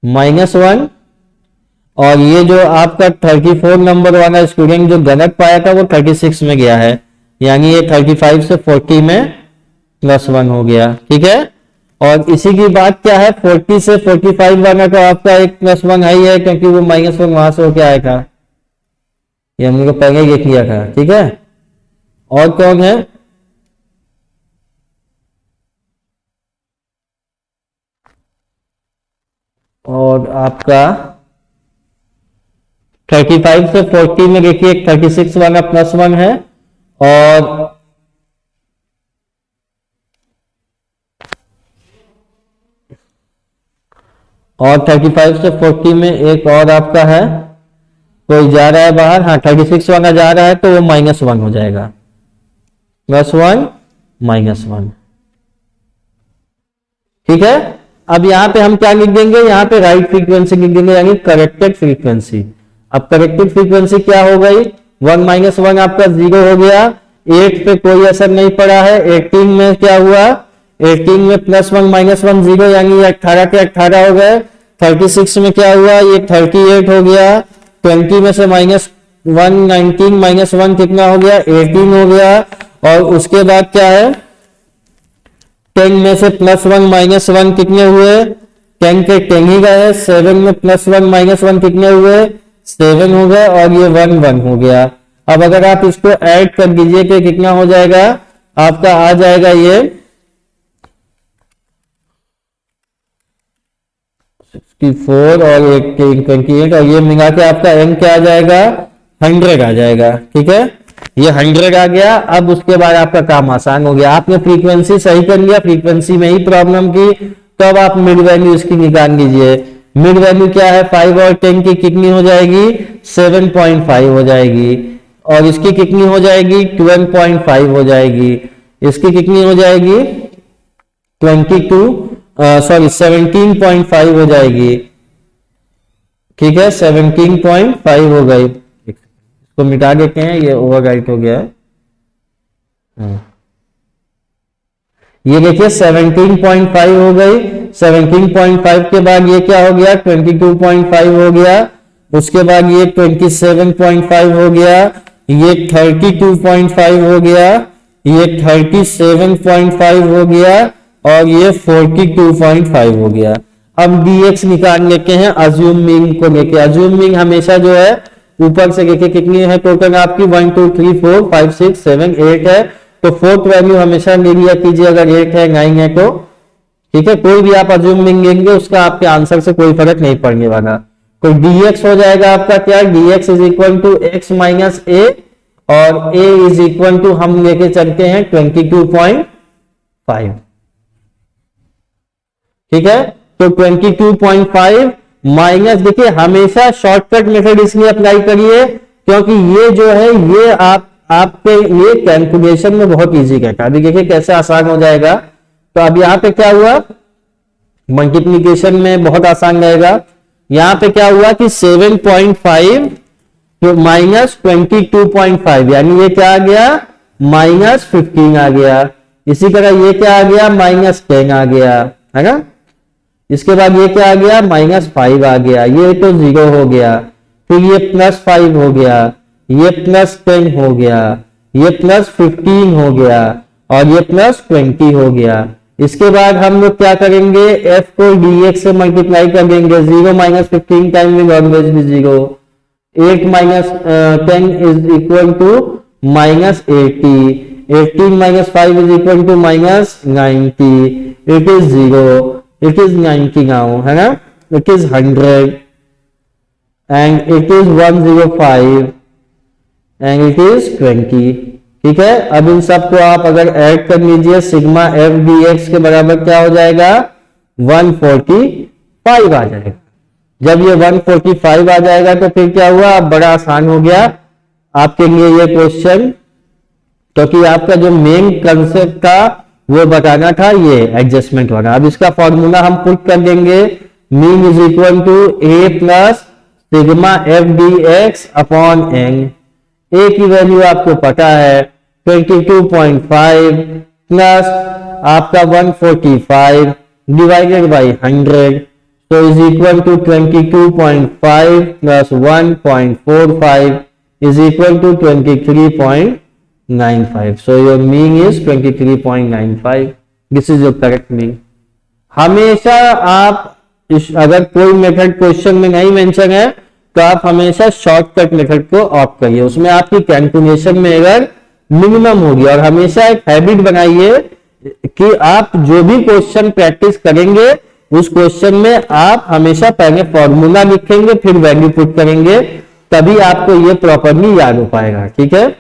-1, और ये जो आपका 34 नंबर वाला स्टूडेंट जो गलत पाया था वो 36 में गया है, यानी ये 35 से 40 में +1 हो गया। ठीक है, और इसी की बात क्या है? 40 से 45 वाला तो आपका एक +1 ही है, क्योंकि वो -1 वहां से होके आया था, ये हमने को पहले ये किया था। ठीक है, और कौन है? और आपका 35 से 40 में देखिए एक 36 वाला +1 है, और 35 से 40 में एक और आपका है, कोई जा रहा है बाहर। हाँ, 36 वाला जा रहा है तो वो -1 हो जाएगा, +1 -1। ठीक है, अब यहां पे हम क्या लिख देंगे? यहां पे राइट फ्रीक्वेंसी लिख देंगे, यानी करेक्टेड फ्रीक्वेंसी। अब करेक्टेड फ्रीक्वेंसी क्या हो गई? 1 - 1 आपका 0 हो गया। 8 पे कोई असर नहीं पड़ा है। 18 में क्या हुआ? 18 में +1 -1 0, यानी ये 18 के 18 हो गए। 36 में क्या हुआ? ये 38 हो गया। 20 में से -1 19 -1 कितना हो गया? 18 हो गया। और उसके बाद क्या है? 10 में से +1 -1 कितने हुए? 10 के 10 ही गए। 7 में +1 -1 कितने हुए? 7 हो गए, और ये 1 1 हो गया। अब अगर आप इसको ऐड कर दीजिए कि कितना हो जाएगा? आपका आ जाएगा ये 64 और 28, और ये मिला के आपका n क्या आ जाएगा? 100 आ जाएगा। ठीक है, ये 100 आ गया। अब उसके बाद आपका काम आसान हो गया। आपने फ्रीक्वेंसी सही कर लिया, फ्रीक्वेंसी में ही प्रॉब्लम की, तो अब आप मिड वैल्यू इसकी निकाल लीजिए। मिड वैल्यू क्या है? 5 और 10 की कितनी हो जाएगी? 7.5 हो जाएगी। और इसकी कितनी हो जाएगी? 12.5 हो जाएगी। इसकी कितनी हो जाएगी? 17.5 हो जाएगी। ठीक है, 17.5 हो गई। इसको मिटा देते हैं, ये ओवरराइट हो गया है। ये देखिए 17.5 हो गई। 17.5 के बाद ये क्या हो गया? 22.5 हो गया। उसके बाद ये 27.5 हो गया। ये 32.5 हो गया। ये 37.5 हो गया, और ये 42.5 हो गया। अब dx निकाल लेते हैं अज्यूमिंग को लेके। अज्यूमिंग हमेशा जो है ऊपर से देखिए कितनी है टोटल आपकी? 1 2 3 4 5 6 7 8 है, तो फोर्थ वैल्यू हमेशा ले लिया कीजिए अगर 8 है 9 है तो। ठीक है, कोई भी आप अज्यूमिंग लेंगे उसका आपके आंसर से कोई फर्क नहीं पड़ने वाला। तो dx हो जाएगा आपका क्या? dx is equal to x minus a, और a इज इक्वल टू हम लेके चलते हैं 22.5। ठीक है, तो 22.5 माइनस, देखिए हमेशा शॉर्टकट मेथड इसलिए अप्लाई करिए क्योंकि ये जो है ये आपके ये कैलकुलेशन में बहुत इजी रहता है। अभी देखिए कैसे आसान हो जाएगा। तो अब यहाँ पे क्या हुआ? मल्टीप्लीकेशन में बहुत आसान रहेगा। यहाँ पे क्या हुआ कि 7.5 माइनस 22.5, यानी ये क्या आ गया? -15 आ गया। इसी तरह ये क्या आ गया? -10 आ गया, है ना। इसके बाद ये क्या आ गया? -5 आ गया। ये तो 0 हो गया। फिर ये +5 हो गया, ये +10 हो गया, ये +15 हो गया और ये +20 हो गया। इसके बाद हम लोग क्या करेंगे, f को dx से मल्टीप्लाई कर देंगे। 0 - 15 time will always be 0। 8 - 10 is equal to -80। 18 - 5 is equal to -90। It is 0, it is 90 now, है ना, it is 100 and it is 105 and it is 20। ठीक है, अब इन सबको आप अगर ऐड कर लीजिए, सिग्मा f dx के बराबर क्या हो जाएगा, 145 आ जाएगा। जब ये 145 आ जाएगा तो फिर क्या हुआ, अब बड़ा आसान हो गया आपके लिए ये क्वेश्चन, क्योंकि आपका जो मेन कंसेप्ट था वो बताना था ये एडजस्टमेंट वाला। अब इसका फॉर्मूला हम पुट कर देंगे, mean is equal to a plus sigma f dx upon n। a की वैल्यू आपको पता है 22.5 प्लस आपका 145 डिवाइडेड बाई 100, तो is equal to 22.5 plus 1.45 is equal to 23.95। So your mean is 23.95। This is your correct mean. हमेशा आप अगर कोई मेथड क्वेश्चन में नहीं मेंशन है तो आप हमेशा शॉर्टकट मेथड को ऑप्ट करिए, उसमें आपकी कैलकुलेशन में एरर मिनिमम होगी। और हमेशा एक हैबिट बनाइए कि आप जो भी क्वेश्चन प्रैक्टिस करेंगे उस क्वेश्चन में आप हमेशा पहले फॉर्मूला लिखेंगे फिर वैल्यू पुट करेंगे, तभी आपको ये प्रॉपरली याद हो पाएगा। ठीक है,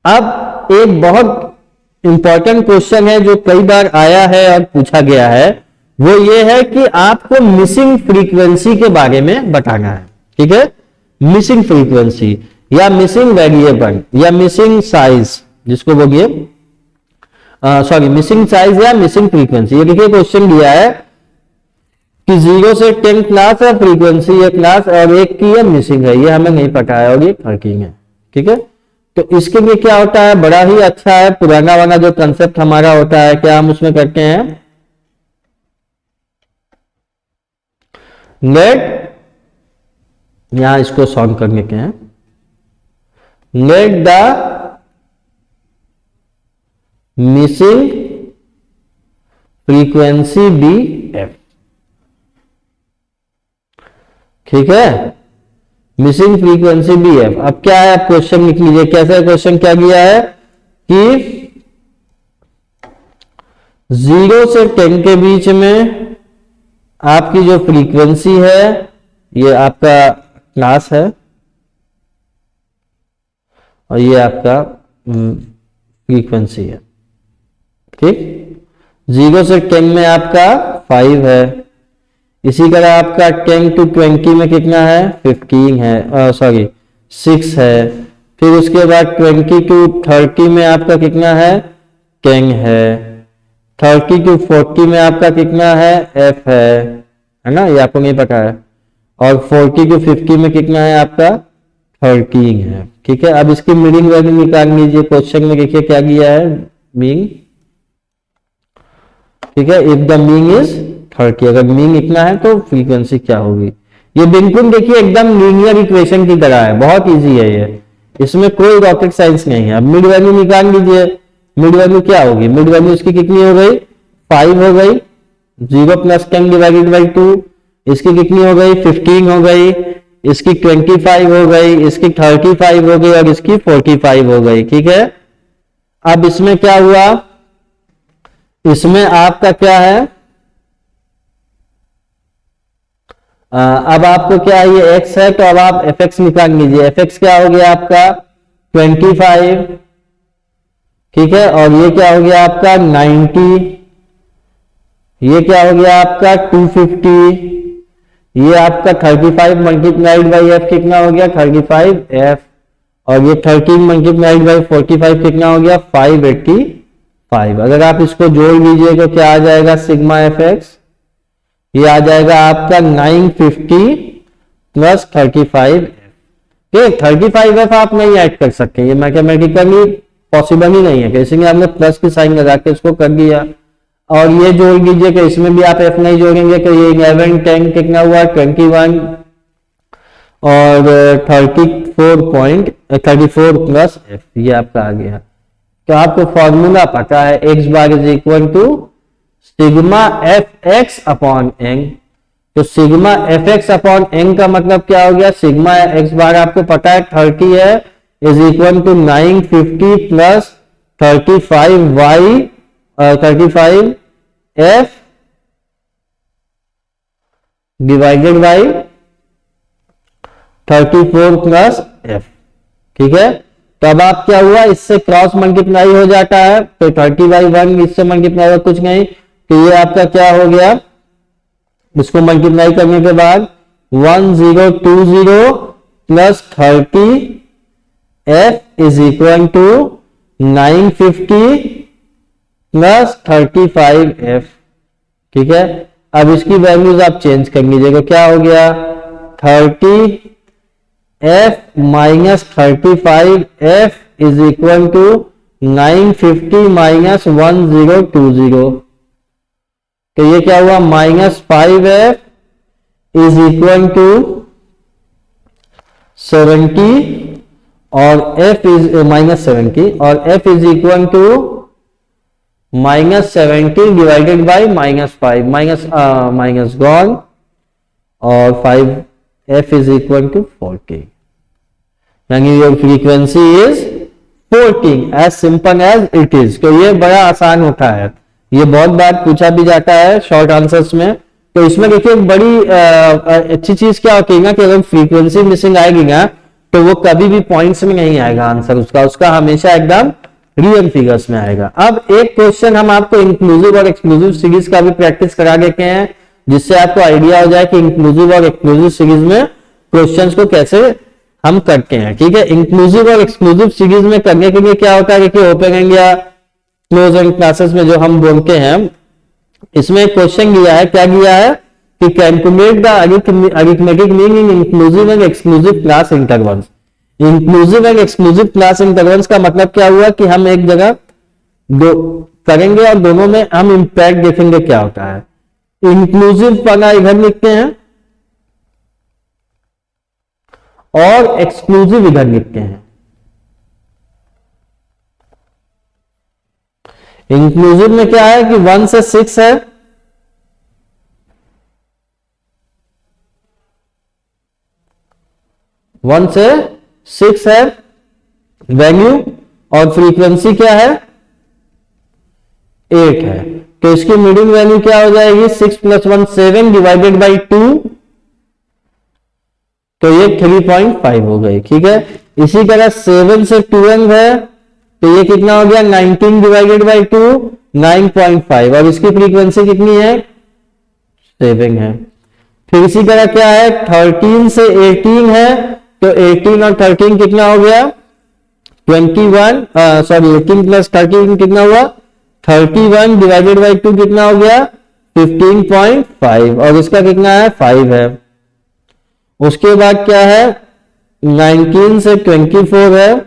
अब एक बहुत इंपॉर्टेंट क्वेश्चन है जो कई बार आया है और पूछा गया है, वो ये है कि आपको मिसिंग फ्रीक्वेंसी के बारे में बताना है। ठीक है, मिसिंग फ्रीक्वेंसी या मिसिंग वेरिएबल या मिसिंग साइज, जिसको बोलिए सॉरी मिसिंग साइज या मिसिंग फ्रीक्वेंसी। ये देखिए क्वेश्चन दिया है कि 0 से 10 क्लास है फ्रीक्वेंसी ये क्लास और एक की है मिसिंग है, ये हमें नहीं पता है और ये वर्किंग है। ठीक है, तो इसके लिए क्या होता है, बड़ा ही अच्छा है, पुराना वाला जो कंसेप्ट हमारा होता है, क्या हम उसमें करते हैं, लेट, यहां इसको सॉल्व करने के हैं, let the missing frequency be f। ठीक है, मिसिंग फ्रीक्वेंसी बी f। अब क्या है, आप क्वेश्चन लिख लीजिए। कैसा क्वेश्चन क्या किया है कि 0 से 10 के बीच में आपकी जो फ्रीक्वेंसी है ये आपका क्लास है और ये आपका फ्रीक्वेंसी है। ठीक, 0 से 10 में आपका 5 है, इसी तरह आपका 10 to 20 में कितना है, 15 है, सॉरी 6 है। फिर उसके बाद 20 to 30 में आपका कितना है, 10 है। 30 to 40 में आपका कितना है, f है ना, ये आपको नहीं पता है। और 40 to 50 में कितना है आपका, 13 है। ठीक है, अब इसकी मीनिंग वैल्यू निकाल लीजिए। क्वेश्चन में देखिए क्या दिया है, मीन। ठीक है, इफ द मीन इज 30, अगर मीन इतना है तो फ्रीक्वेंसी क्या होगी। ये बिल्कुल देखिए एकदम लीनियर इक्वेशन की तरह है, बहुत इजी है ये, इसमें कोई रॉकेट साइंस नहीं है। अब मिड वैल्यू निकाल लीजिए, मिड वैल्यू क्या होगी, मिड वैल्यू इसकी कितनी हो गई, 5 हो गई। 0 + 10 डिवाइडेड बाई 2, इसकी कितनी हो गई, 15 हो गई। इसकी 25 हो गई, इसकी 35 हो गई और इसकी 45 हो गई। ठीक है, अब इसमें क्या हुआ, इसमें आपका क्या है, अब आपको क्या है, ये x है तो अब आप fx निकाल लीजिए। fx क्या हो गया आपका 25। ठीक है, और ये क्या हो गया आपका 90, ये क्या हो गया आपका 250, ये आपका 35 मल्टीप्लाइड बाई f कितना हो गया 35f, और ये 13 मल्टीप्लाइड बाई 45 कितना हो गया 585। अगर आप इसको जोड़ लीजिए तो क्या आ जाएगा, सिग्मा fx ये आ जाएगा आपका 950 प्लस 35f। 35f आप नहीं ऐड कर सकते, ये मैथमेटिकली पॉसिबल ही नहीं है, इसलिए आपने प्लस की साइन लगा के इसको कर दिया। और ये जोड़ लीजिए कि इसमें भी आप f नहीं जोड़ेंगे तो ये 11 10 कितना हुआ 21 और 34 प्लस एफ, ये आपका आ गया। तो आपको फॉर्मूला पता है X bar is equal to sigma F x upon N. तो sigma F x upon N का मतलब क्या हो गया, सिग्मा एक्स बार आपको पता है 30 है, is equal to 950 plus 35 f divided by 34 plus f. ठीक है, तो अब आप क्या हुआ, इससे क्रॉस मल्टीप्लाई हो जाता है, तो 30/1 इससे मल्टीप्लाई हुआ कुछ नहीं, तो ये आपका क्या हो गया, इसको मल्टीप्लाई करने के बाद 1020 plus 30 f is equal to 950 plus 35 एफ। ठीक है, अब इसकी वैल्यूज आप चेंज कर लीजिएगा, क्या हो गया 30 f minus 35 f is equal to 950 minus 1020, तो ये क्या हुआ -5f इज इक्वल टू 70 और f इज -70 और f is equal to -70 divided by -5 minus gone और 5f इज इक्वल टू 40, यानी your frequency is 40 as simple as it is. तो ये बड़ा आसान होता है, ये बहुत बार पूछा भी जाता है शॉर्ट आंसर्स में। तो इसमें देखिए बड़ी अच्छी चीज क्या होती है ना कि अगर फ्रीक्वेंसी मिसिंग आएगी ना तो वो कभी भी पॉइंट्स में नहीं आएगा आंसर उसका हमेशा एकदम रियल फिगर्स में आएगा। अब एक क्वेश्चन हम आपको इंक्लूसिव और एक्सक्लूसिव सीरीज का भी प्रैक्टिस करा देते हैं, जिससे आपको आइडिया हो जाए कि इंक्लूसिव और एक्सक्लूसिव सीरीज में क्वेश्चंस को कैसे हम करते हैं। ठीक है, इंक्लूसिव और एक्सक्लूसिव सीरीज में करने के लिए क्या होता है कि ओपन एंड या क्लोज एंड क्लासेस में जो हम बोलते हैं, इसमें क्वेश्चन दिया है, क्या दिया है कि calculate the arithmetic mean in inclusive and exclusive class intervals. Inclusive and exclusive class intervals का मतलब क्या हुआ कि हम एक जगह दो करेंगे और दोनों में हम इंपैक्ट देखेंगे क्या होता है। इंक्लूसिव पढ़ना इधर लिखते हैं और एक्सक्लूसिव इधर लिखते हैं। इंक्लूसिव में क्या है कि 1 से 6 है, वैल्यू और फ्रीक्वेंसी क्या है 8 है, तो इसकी मीडियम वैल्यू क्या हो जाएगी 6 + 1 7 डिवाइडेड बाई 2, तो ये 3.5 हो गई। ठीक है, इसी तरह 7 से 12 है, तो ये कितना हो गया 19 डिवाइडेड बाई 2 9.5 और इसकी फ्रीक्वेंसी कितनी है 7 है। फिर इसी तरह क्या है 13 से 18 है, तो 18 और 13 कितना हो गया 21 18 प्लस 13 कितना हुआ 31 डिवाइडेड बाई 2 कितना हो गया 15.5 और इसका कितना है 5 है। उसके बाद क्या है 19 से 24 है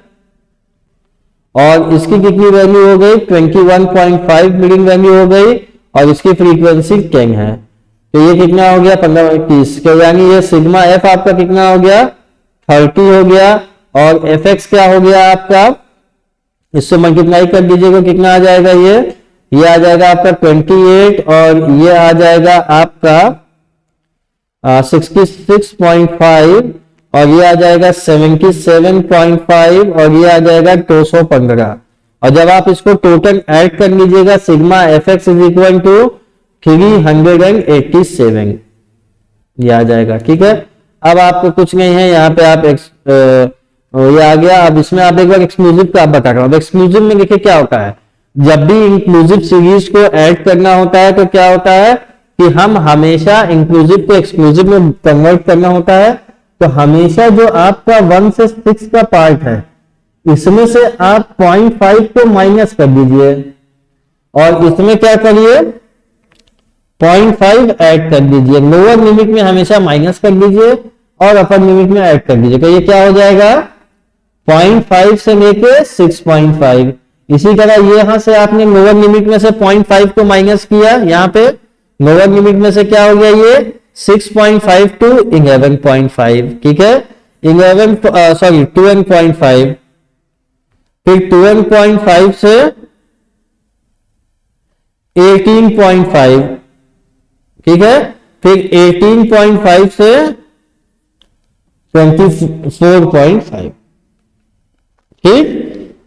और इसकी कितनी वैल्यू हो गई 21.5 मीडियम वैल्यू हो गई और इसकी फ्रीक्वेंसी 10 है, तो ये कितना हो गया 15-30, तो यानी ये सिग्मा एफ आपका कितना हो गया 30 हो गया और एफ एक्स क्या हो गया आपका, इससे मल्टीप्लाई कर दीजिएगा कितना आ जाएगा ये आ जाएगा आपका 28 और ये आ जाएगा आपका 66.5 और ये आ जाएगा 77.5 और ये आ जाएगा 215 और जब आप इसको टोटल ऐड कर लीजिएगा sigma F x is equal to 387 ये आ जाएगा। ठीक है, अब आपको कुछ नहीं है यहाँ पे आप ये आ गया। अब इसमें आप एक बार एक्सक्लूसिव का आप बता रहा हूं। अब एक्सक्लूसिव में देखिए क्या होता है, जब भी इंक्लूसिव सीरीज को ऐड करना होता है तो क्या होता है कि हम हमेशा इंक्लूसिव को एक्सक्लूसिव में कन्वर्ट करना होता है, तो हमेशा जो आपका 1 से 6 का पार्ट है इसमें से आप 0.5 को माइनस कर दीजिए और इसमें क्या करिए 0.5 ऐड कर दीजिए। लोअर लिमिट में हमेशा माइनस कर दीजिए और अपर लिमिट में ऐड कर दीजिए, तो ये क्या हो जाएगा 0.5 से लेके 6.5। इसी तरह ये यहां से आपने लोअर लिमिट में से 0.5 को माइनस किया, यहाँ पे लोअर लिमिट में से क्या हो गया ये 6.5 टू 11.5, ठीक है, 12.5, फिर 12.5 से 18.5, ठीक है, फिर 18.5 से 24.5, ठीक।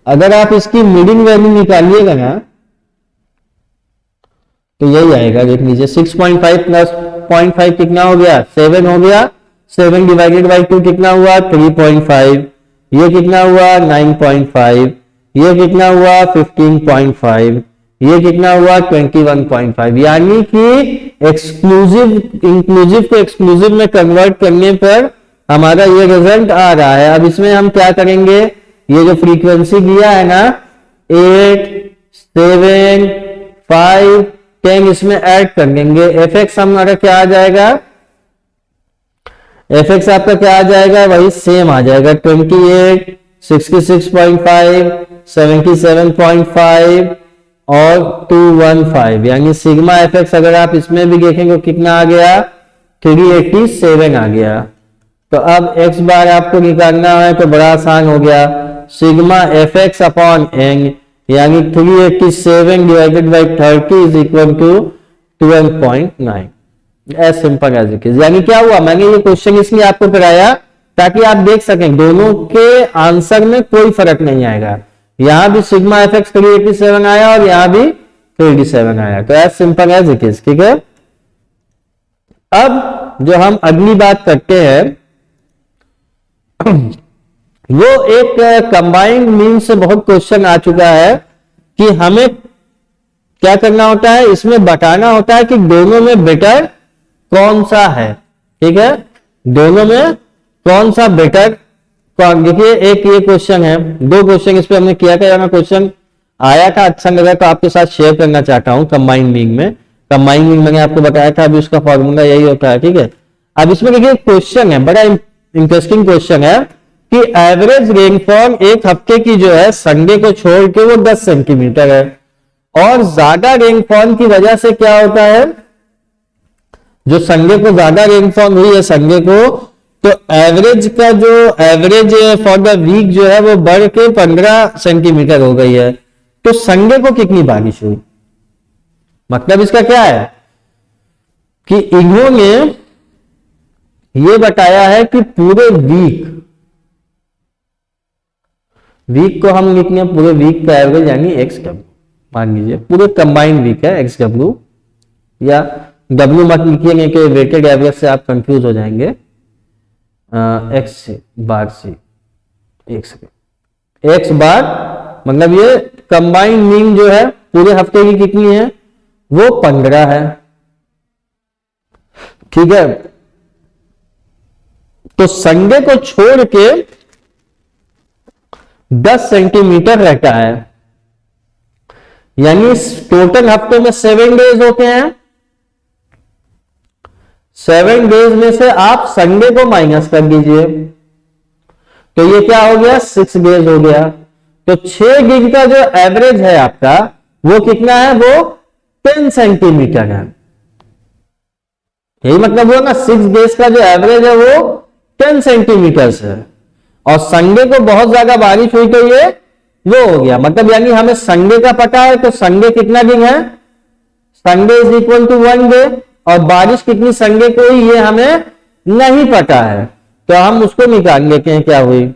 अगर आप इसकी मीडियन वैल्यू निकालिएगा ना तो यही आएगा, देख लीजिए 6.5 प्लस 0.5 कितना हो गया, 7 हो गया, 7 डिवाइडेड बाई 2 कितना हुआ 3.5, ये कितना हुआ 9.5, ये कितना हुआ 15.5, ये कितना हुआ 21.5, यानी कि एक्सक्लूसिव इंक्लूसिव को एक्सक्लूसिव में कन्वर्ट करने पर हमारा ये रिजल्ट आ रहा है। अब इसमें हम क्या करेंगे, ये जो फ्रीक्वेंसी दिया है ना 8, 7, 5, 10 इसमें ऐड कर देंगे। fx हमारा क्या आ जाएगा, fx आपका क्या आ जाएगा, वही सेम आ जाएगा 28, 66.5, 77.5 और 215, यानी सिग्मा fx अगर आप इसमें भी देखेंगे कितना आ गया 387 आ गया। तो अब x बार आपको निकालना है तो बड़ा आसान हो गया, सिग्मा fx अपॉन n, यानी 387 divided by 30 is equal to 12.9, as simple as it is. यानी क्या हुआ, मैंने ये क्वेश्चन इसलिए आपको कराया ताकि आप देख सकें दोनों के आंसर में कोई फर्क नहीं आएगा, यहां भी सिग्मा fx 387 आया और यहां भी 387 आया, तो as simple as it is, ठीक है। अब जो हम अगली बात करते हैं वो एक कंबाइंड मीन से बहुत क्वेश्चन आ चुका है कि हमें क्या करना होता है, इसमें बताना होता है कि दोनों में बेटर कौन सा है, ठीक है, दोनों में कौन सा बेटर। देखिए एक ये क्वेश्चन है, दो क्वेश्चन इस पे हमने किया था, क्वेश्चन आया था अच्छा लगा तो आपके साथ शेयर करना चाहता हूं। कंबाइंड मीन में, कंबाइंड मीन मैंने आपको बताया था, अभी उसका फॉर्मूला यही होता है, ठीक है। अब इसमें देखिए क्वेश्चन है, बड़ा इंटरेस्टिंग क्वेश्चन है कि एवरेज रेनफॉल एक हफ्ते की जो है संडे को छोड़ के वो 10 सेंटीमीटर है, और ज्यादा रेनफॉल की वजह से क्या होता है, जो संडे को ज्यादा रेनफॉल हुई है संडे को, तो एवरेज का जो एवरेज फॉर द वीक जो है वो बढ़ के 15 सेंटीमीटर हो गई है। तो संडे को कितनी बारिश हुई, मतलब इसका क्या है कि इन्होंने ये बताया है कि पूरे वीक को हम लिखने पूरे वीक का एवरेज यानी एक्स डब्ल्यू, मान लीजिए पूरे कंबाइंड वीक है एक्स डब्ल्यू, या डब्ल्यू मत लिखिए कि वेटेड एवरेज से आप कंफ्यूज हो जाएंगे, एक्स बार से एक्स बार, मतलब ये कंबाइंड मीन जो है पूरे हफ्ते की कितनी है वो 15 है, ठीक है। तो संडे को छोड़ के 10 सेंटीमीटर रहता है, यानी टोटल हफ्ते में 7 डेज होते हैं, 7 डेज में से आप संडे को माइनस कर दीजिए तो ये क्या हो गया 6 डेज हो गया। तो 6 दिन का जो एवरेज है आपका वो कितना है, वो 10 सेंटीमीटर है, यही मतलब हुआ ना, 6 डेज का जो एवरेज है वो 10 सेंटीमीटर है, और संडे को बहुत ज्यादा बारिश हुई तो ये वो हो गया, मतलब यानी हमें संडे का पता है तो संडे कितना दिन है, Sunday is equal to 1 day, और बारिश कितनी संडे को हुई ये हमें नहीं पता है, तो हम उसको निकाल लेते हैं क्या हुई।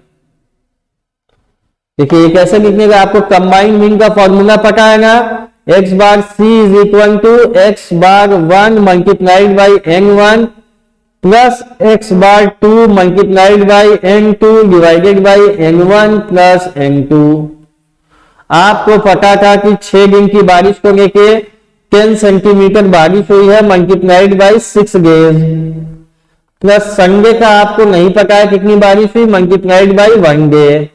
देखिए ये कैसे लिखने का, आपको कंबाइंड मीन का फॉर्मूला पता है ना, x bar c is equal to x bar 1 multiplied by n1 plus x bar 2 multiplied by n2 divided by n1 plus n2। आपको पता था कि 6 दिन की बारिश को लेके 10 सेंटीमीटर बारिश हुई है multiplied by 6 days, plus Sunday का आपको नहीं पता है कितनी बारिश हुई, multiplied by 1 day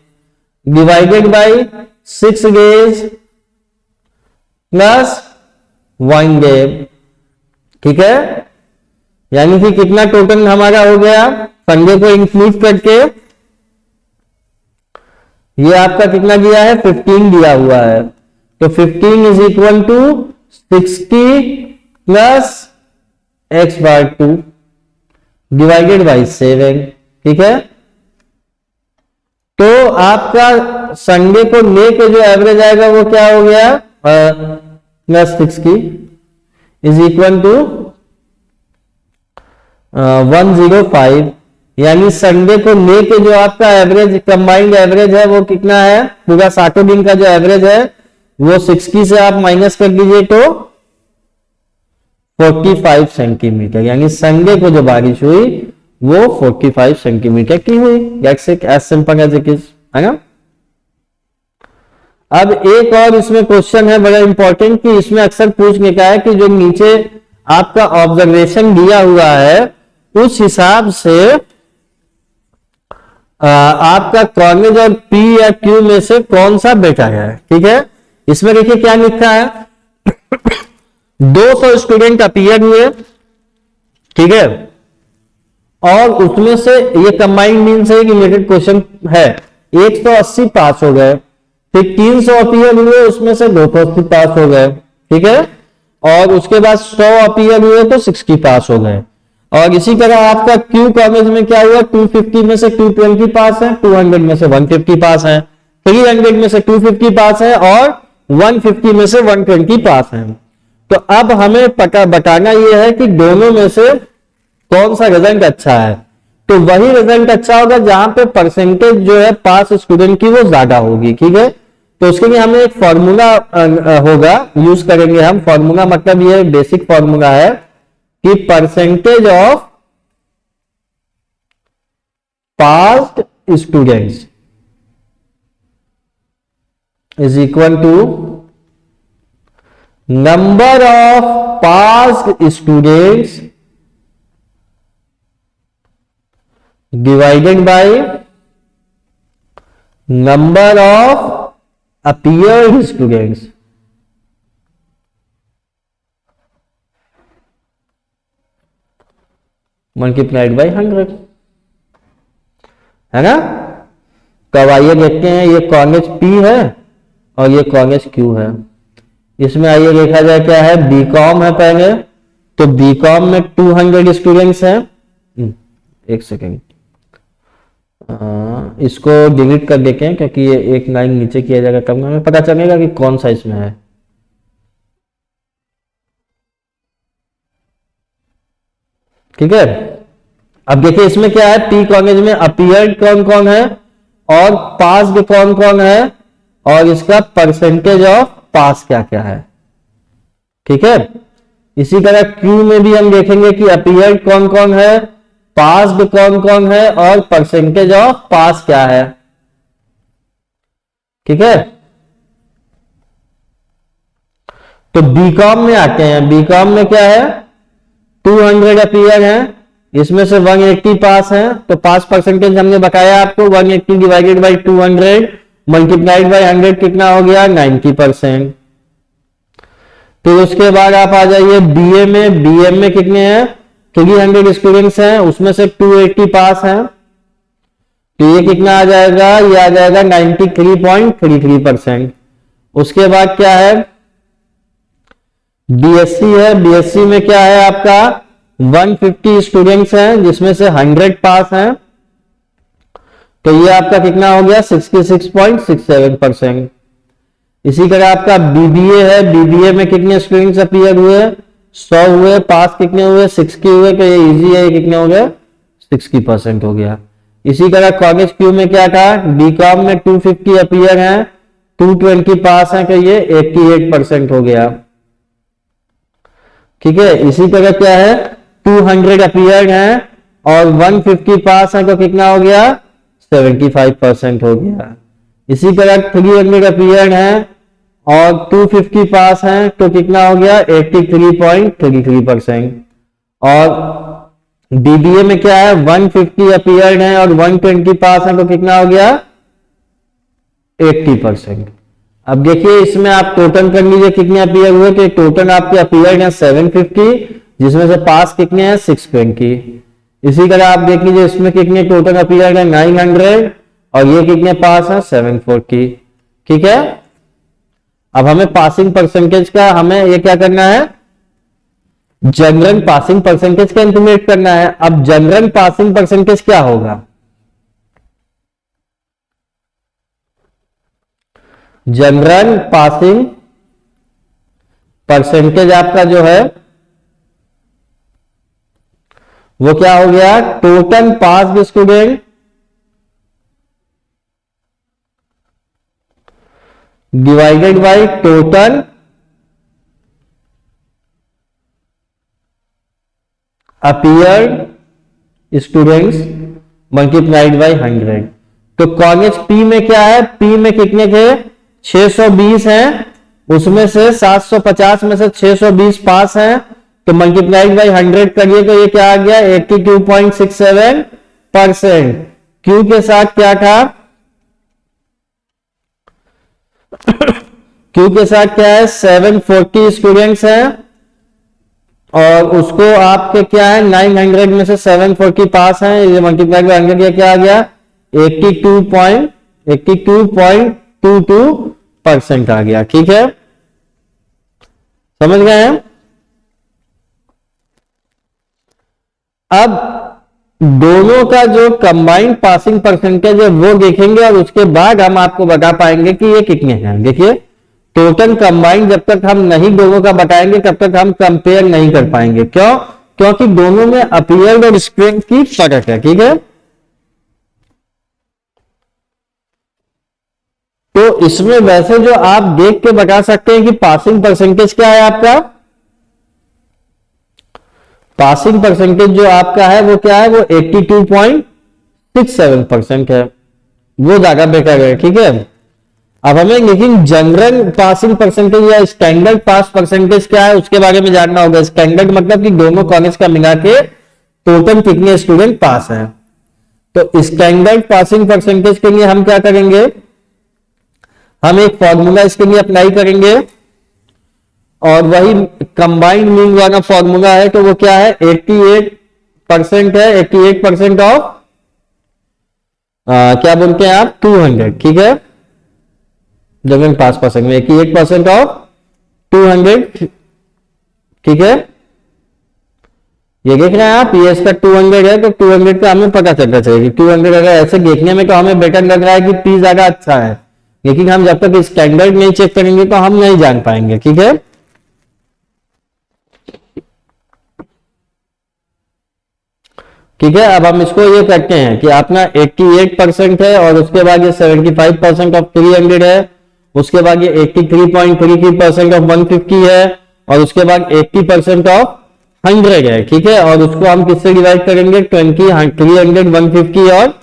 divided by 6 days plus 1 day, ठीक है। यानी कि कितना टोटल हमारा हो गया संडे को इंक्लूड करके, ये आपका कितना दिया है 15 दिया हुआ है, तो 15 is equal to 60 plus x bar 2, divided by 7, ठीक है। तो आपका संडे को लेके जो एवरेज आएगा वो क्या हो गया, +60 इज इक्वल टू 105, यानी संडे को लेके जो आपका एवरेज कंबाइंड एवरेज है वो कितना है, पूरा 60 दिन का जो एवरेज है वो 60 से आप माइनस कर दीजिए तो 45 सेंटीमीटर, यानी संडे को जो बारिश हुई वो 45 सेंटीमीटर की हुई। That's it, as simple as it is, है ना। अब एक और इसमें क्वेश्चन है बड़ा इंपॉर्टेंट, कि इसमें अक्सर पूछने का है कि जो नीचे आपका ऑब्जर्वेशन दिया हुआ है उस हिसाब से आपका कॉलेज और पी या क्यू में से कौन सा बेटर है, ठीक है। इसमें देखिए क्या लिखा है, 200 स्टूडेंट अपीयर हुए, ठीक है, और उसमें से ये कंबाइंड मीन से रिलेटेड क्वेश्चन है, 180 पास हो गए, फिर 300 अपीयर हुए उसमें से 280 पास हो गए, ठीक है, और उसके बाद 100 अपीयर हुए तो 60 पास हो गए। और इसी तरह आपका क्यू कॉलेज में क्या हुआ, 250 में से 220 पास है, 200 में से 150 पास है, 300 में से 250 पास है और 150 में से 120 पास है। तो अब हमें बताना यह है कि दोनों में से कौन सा रिजल्ट अच्छा है। तो वही रिजल्ट अच्छा होगा जहां पे परसेंटेज जो है पास स्टूडेंट की वो ज्यादा होगी, ठीक है। तो उसके लिए हमें एक फॉर्मूला होगा, यूज करेंगे हम। फॉर्मूला मतलब ये बेसिक फॉर्मूला है कि percentage of passed students is equal to number of passed students divided by number of appeared students multiplied by 100, है ना। तो आइए देखते हैं, ये कॉलेज पी है और ये कॉलेज क्यू है। इसमें आइए देखा जाए क्या है, बीकॉम है पहले, तो बीकॉम में 200 स्टूडेंट्स हैं। एक सेकेंड, इसको डिलीट कर देते हैं क्योंकि ये एक लाइन नीचे किया जाएगा, कम हमें पता चलेगा कि कौन सा इसमें है। ठीक है, अब देखिए इसमें क्या है, पी कॉलेज में अपीयर्ड कौन कौन है और पास्ड कौन कौन है और इसका परसेंटेज ऑफ पास क्या क्या है, ठीक है। इसी तरह क्यू में भी हम देखेंगे कि अपीयर्ड कौन कौन है, पास्ड कौन कौन है और परसेंटेज ऑफ पास क्या है, ठीक है। तो बीकॉम में आते हैं, बीकॉम में क्या है, 200 अपीयर है, इसमें से 180 पास है, तो पास परसेंटेज हमने बताया आपको, 180 डिवाइडेड बाई 200 मल्टीप्लाइड बाई 100 कितना हो गया, 90%। तो उसके बाद आप आ जाइए बीए में, बीए में कितने हैं, 300 स्टूडेंट्स हैं, उसमें से 280 पास हैं, तो ये कितना आ जाएगा, ये आ जाएगा 93.33%। उसके बाद क्या है, बीएससी है, बीएससी में क्या है आपका 150 स्टूडेंट्स हैं जिसमें से 100 पास हैं, तो ये आपका कितना हो गया 66.67%। इसी तरह आपका बीबीए है, बीबीए में कितने स्टूडेंट्स अपीयर हुए, 100 हुए, पास कितने हुए 60 हुए, तो ये इजी है, ये कितने हो गए 60% हो गया। इसी तरह कॉलेज क्यू में क्या था, बीकॉम में 250 अपीयर हैं, 220 पास हैं, तो ये 88% हो गया, ठीक है। इसी तरह क्या है, 200 अपीयर हैं और 150 पास हैं, तो कितना हो गया 75% हो गया। इसी तरह 300 अपीयर हैं और 250 पास हैं, तो कितना हो गया 83.33%। और बीबीए में क्या है, 150 अपीयर हैं और 120 पास हैं, तो कितना हो गया 80%। अब देखिए इसमें आप टोटल कर लीजिए कितने अपीयर हुए, तो टोटल आपके अपीयर हैं 750, जिसमें से पास कितने हैं 620। इसी तरह आप देख लीजिए इसमें कितने टोटल अपीयर हैं 900 और ये कितने पास हैं 740, ठीक है। अब हमें पासिंग परसेंटेज का हमें ये क्या करना है, जनरल पासिंग परसेंटेज कैलकुलेट करना है। अब जनरल पासिंग परसेंटेज क्या होगा? जनरल पासिंग परसेंटेज आपका जो है वो क्या हो गया? Total pass student divided by total appeared students multiplied by 100। तो कॉलेज पी में क्या है? पी में कितने थे? 620 हैं, उसमें से 750 में से 620 पास हैं, तो मल्टीप्लाइड बाय 100 करिए तो ये क्या आ गया? 82.67%। क्यू के साथ क्या था? क्यू के साथ क्या है? 740 स्टूडेंट्स हैं और उसको आपके क्या है? 900 में से 740 पास हैं, ये मल्टीप्लाई बाय 100 ये क्या आ गया? 82.22% आ गया। ठीक है, समझ गए हैं? अब दोनों का जो कंबाइंड पासिंग परसेंटेज है वो देखेंगे और उसके बाद हम आपको बता पाएंगे कि ये कितने हैं। देखिए, टोटल कंबाइंड जब तक हम नहीं दोनों का बताएंगे तब तक हम कंपेयर नहीं कर पाएंगे। क्यों? क्योंकि दोनों में अपीयर्ड और स्ट्रेंथ की फर्क है। ठीक है, तो इसमें वैसे जो आप देख के बता सकते हैं कि पासिंग परसेंटेज क्या है आपका? पासिंग परसेंटेज जो आपका है वो क्या है? वो 82.67% है, वो ज्यादा बेटर है। ठीक है, अब हमें लेकिन जनरल पासिंग परसेंटेज या स्टैंडर्ड पास परसेंटेज क्या है उसके बारे में जानना होगा। स्टैंडर्ड मतलब कि दोनों कॉलेज का मिला के टोटल कितने स्टूडेंट पास हैं। तो स्टैंडर्ड पासिंग परसेंटेज के लिए हम क्या करेंगे? हम एक फॉर्मूला इसके लिए अप्लाई करेंगे और वही कंबाइंड मीन वाला फॉर्मूला है। तो वो क्या है? 88% है, 88% ऑफ क्या बोलते हैं आप? 200। ठीक है, जनरल पास परसेंट में 88% ऑफ 200। ठीक है, ये देख रहे हैं आप, ये इसका 200 है तो 200 का हमें पता चलना चाहिए। 200 अगर ऐसे देखने में तो हमें बेटर लग रहा है कि पी ज्यादा अच्छा है, लेकिन हम जब तक स्टैंडर्ड नहीं चेक करेंगे तो हम नहीं जान पाएंगे। ठीक है, ठीक है, अब हम इसको ये करते हैं कि अपना 88% है और उसके बाद ये 75% ऑफ 300 है, उसके बाद ये 83.33% ऑफ 150 है और उसके बाद 80% ऑफ 100 है। ठीक है, और उसको हम किससे डिवाइड करेंगे? 20, 300, 150 और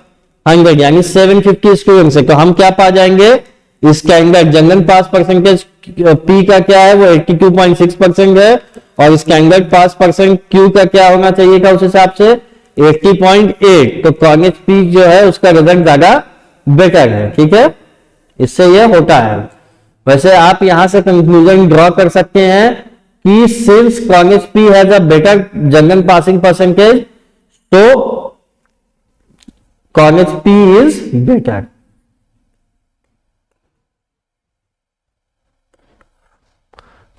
100 यानी 750 स्टूडेंट से। तो हम क्या पा जाएंगे? स्टैंडर्ड जनरल पास परसेंटेज पी का क्या है? वो 82.6% है और स्टैंडर्ड पास परसेंट क्यू का क्या होना चाहिए था उस हिसाब से? 80.8। तो कॉलेज पी जो है उसका रिजल्ट ज्यादा बेटर है। ठीक है, इससे ये होता है। वैसे आप यहां से कंक्लूजन ड्रॉ कर सकते हैं कि since college P has a better general passing percentage तो कॉलेज पी इज बेटर।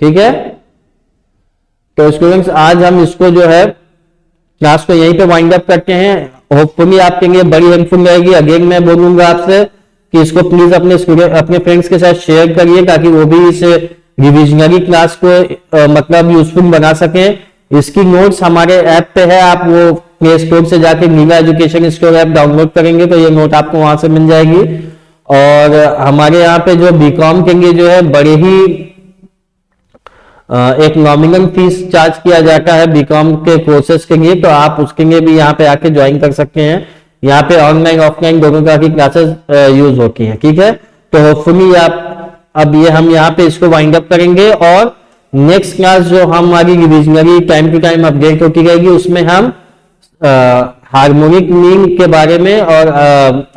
ठीक है, तो स्टूडेंट्स आज हम इसको जो है क्लास को यहीं पे वाइंड अप करते हैं। होपफुली आपके लिए बड़ी हेल्पफुल रहेगी। अगेन मैं बोलूंगा आपसे कि इसको प्लीज अपने फ्रेंड्स के साथ शेयर करिए ताकि वो भी इस रिविजनरी क्लास को मतलब यूजफुल बना सकें। इसकी नोट्स हमारे ऐप पे है, आप वो प्ले स्टोर से जाके नीला एजुकेशन स्टोर ऐप डाउनलोड करेंगे तो ये नोट आपको वहां से मिल जाएगी। और हमारे यहाँ पे जो बीकॉम के लिए जो है बड़े ही एक नॉमिनल फीस चार्ज किया जाता है बीकॉम के कोर्सेज के लिए, तो आप उसके लिए भी यहाँ पे आके ज्वाइन कर सकते हैं। यहाँ पे ऑनलाइन ऑफलाइन दोनों तरह की क्लासेस यूज होती हैं। ठीक है, तो होपफुली आप अब ये हम यहाँ पे इसको वाइंड अप करेंगे और नेक्स्ट क्लास जो हमारी revisionary time to time update होती रहेगी उसमें हम हार्मोनिक मीन के बारे में और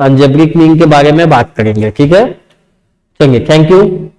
अलजेब्रिक मीन के बारे में बात करेंगे। ठीक है, चलिए, थैंक यू।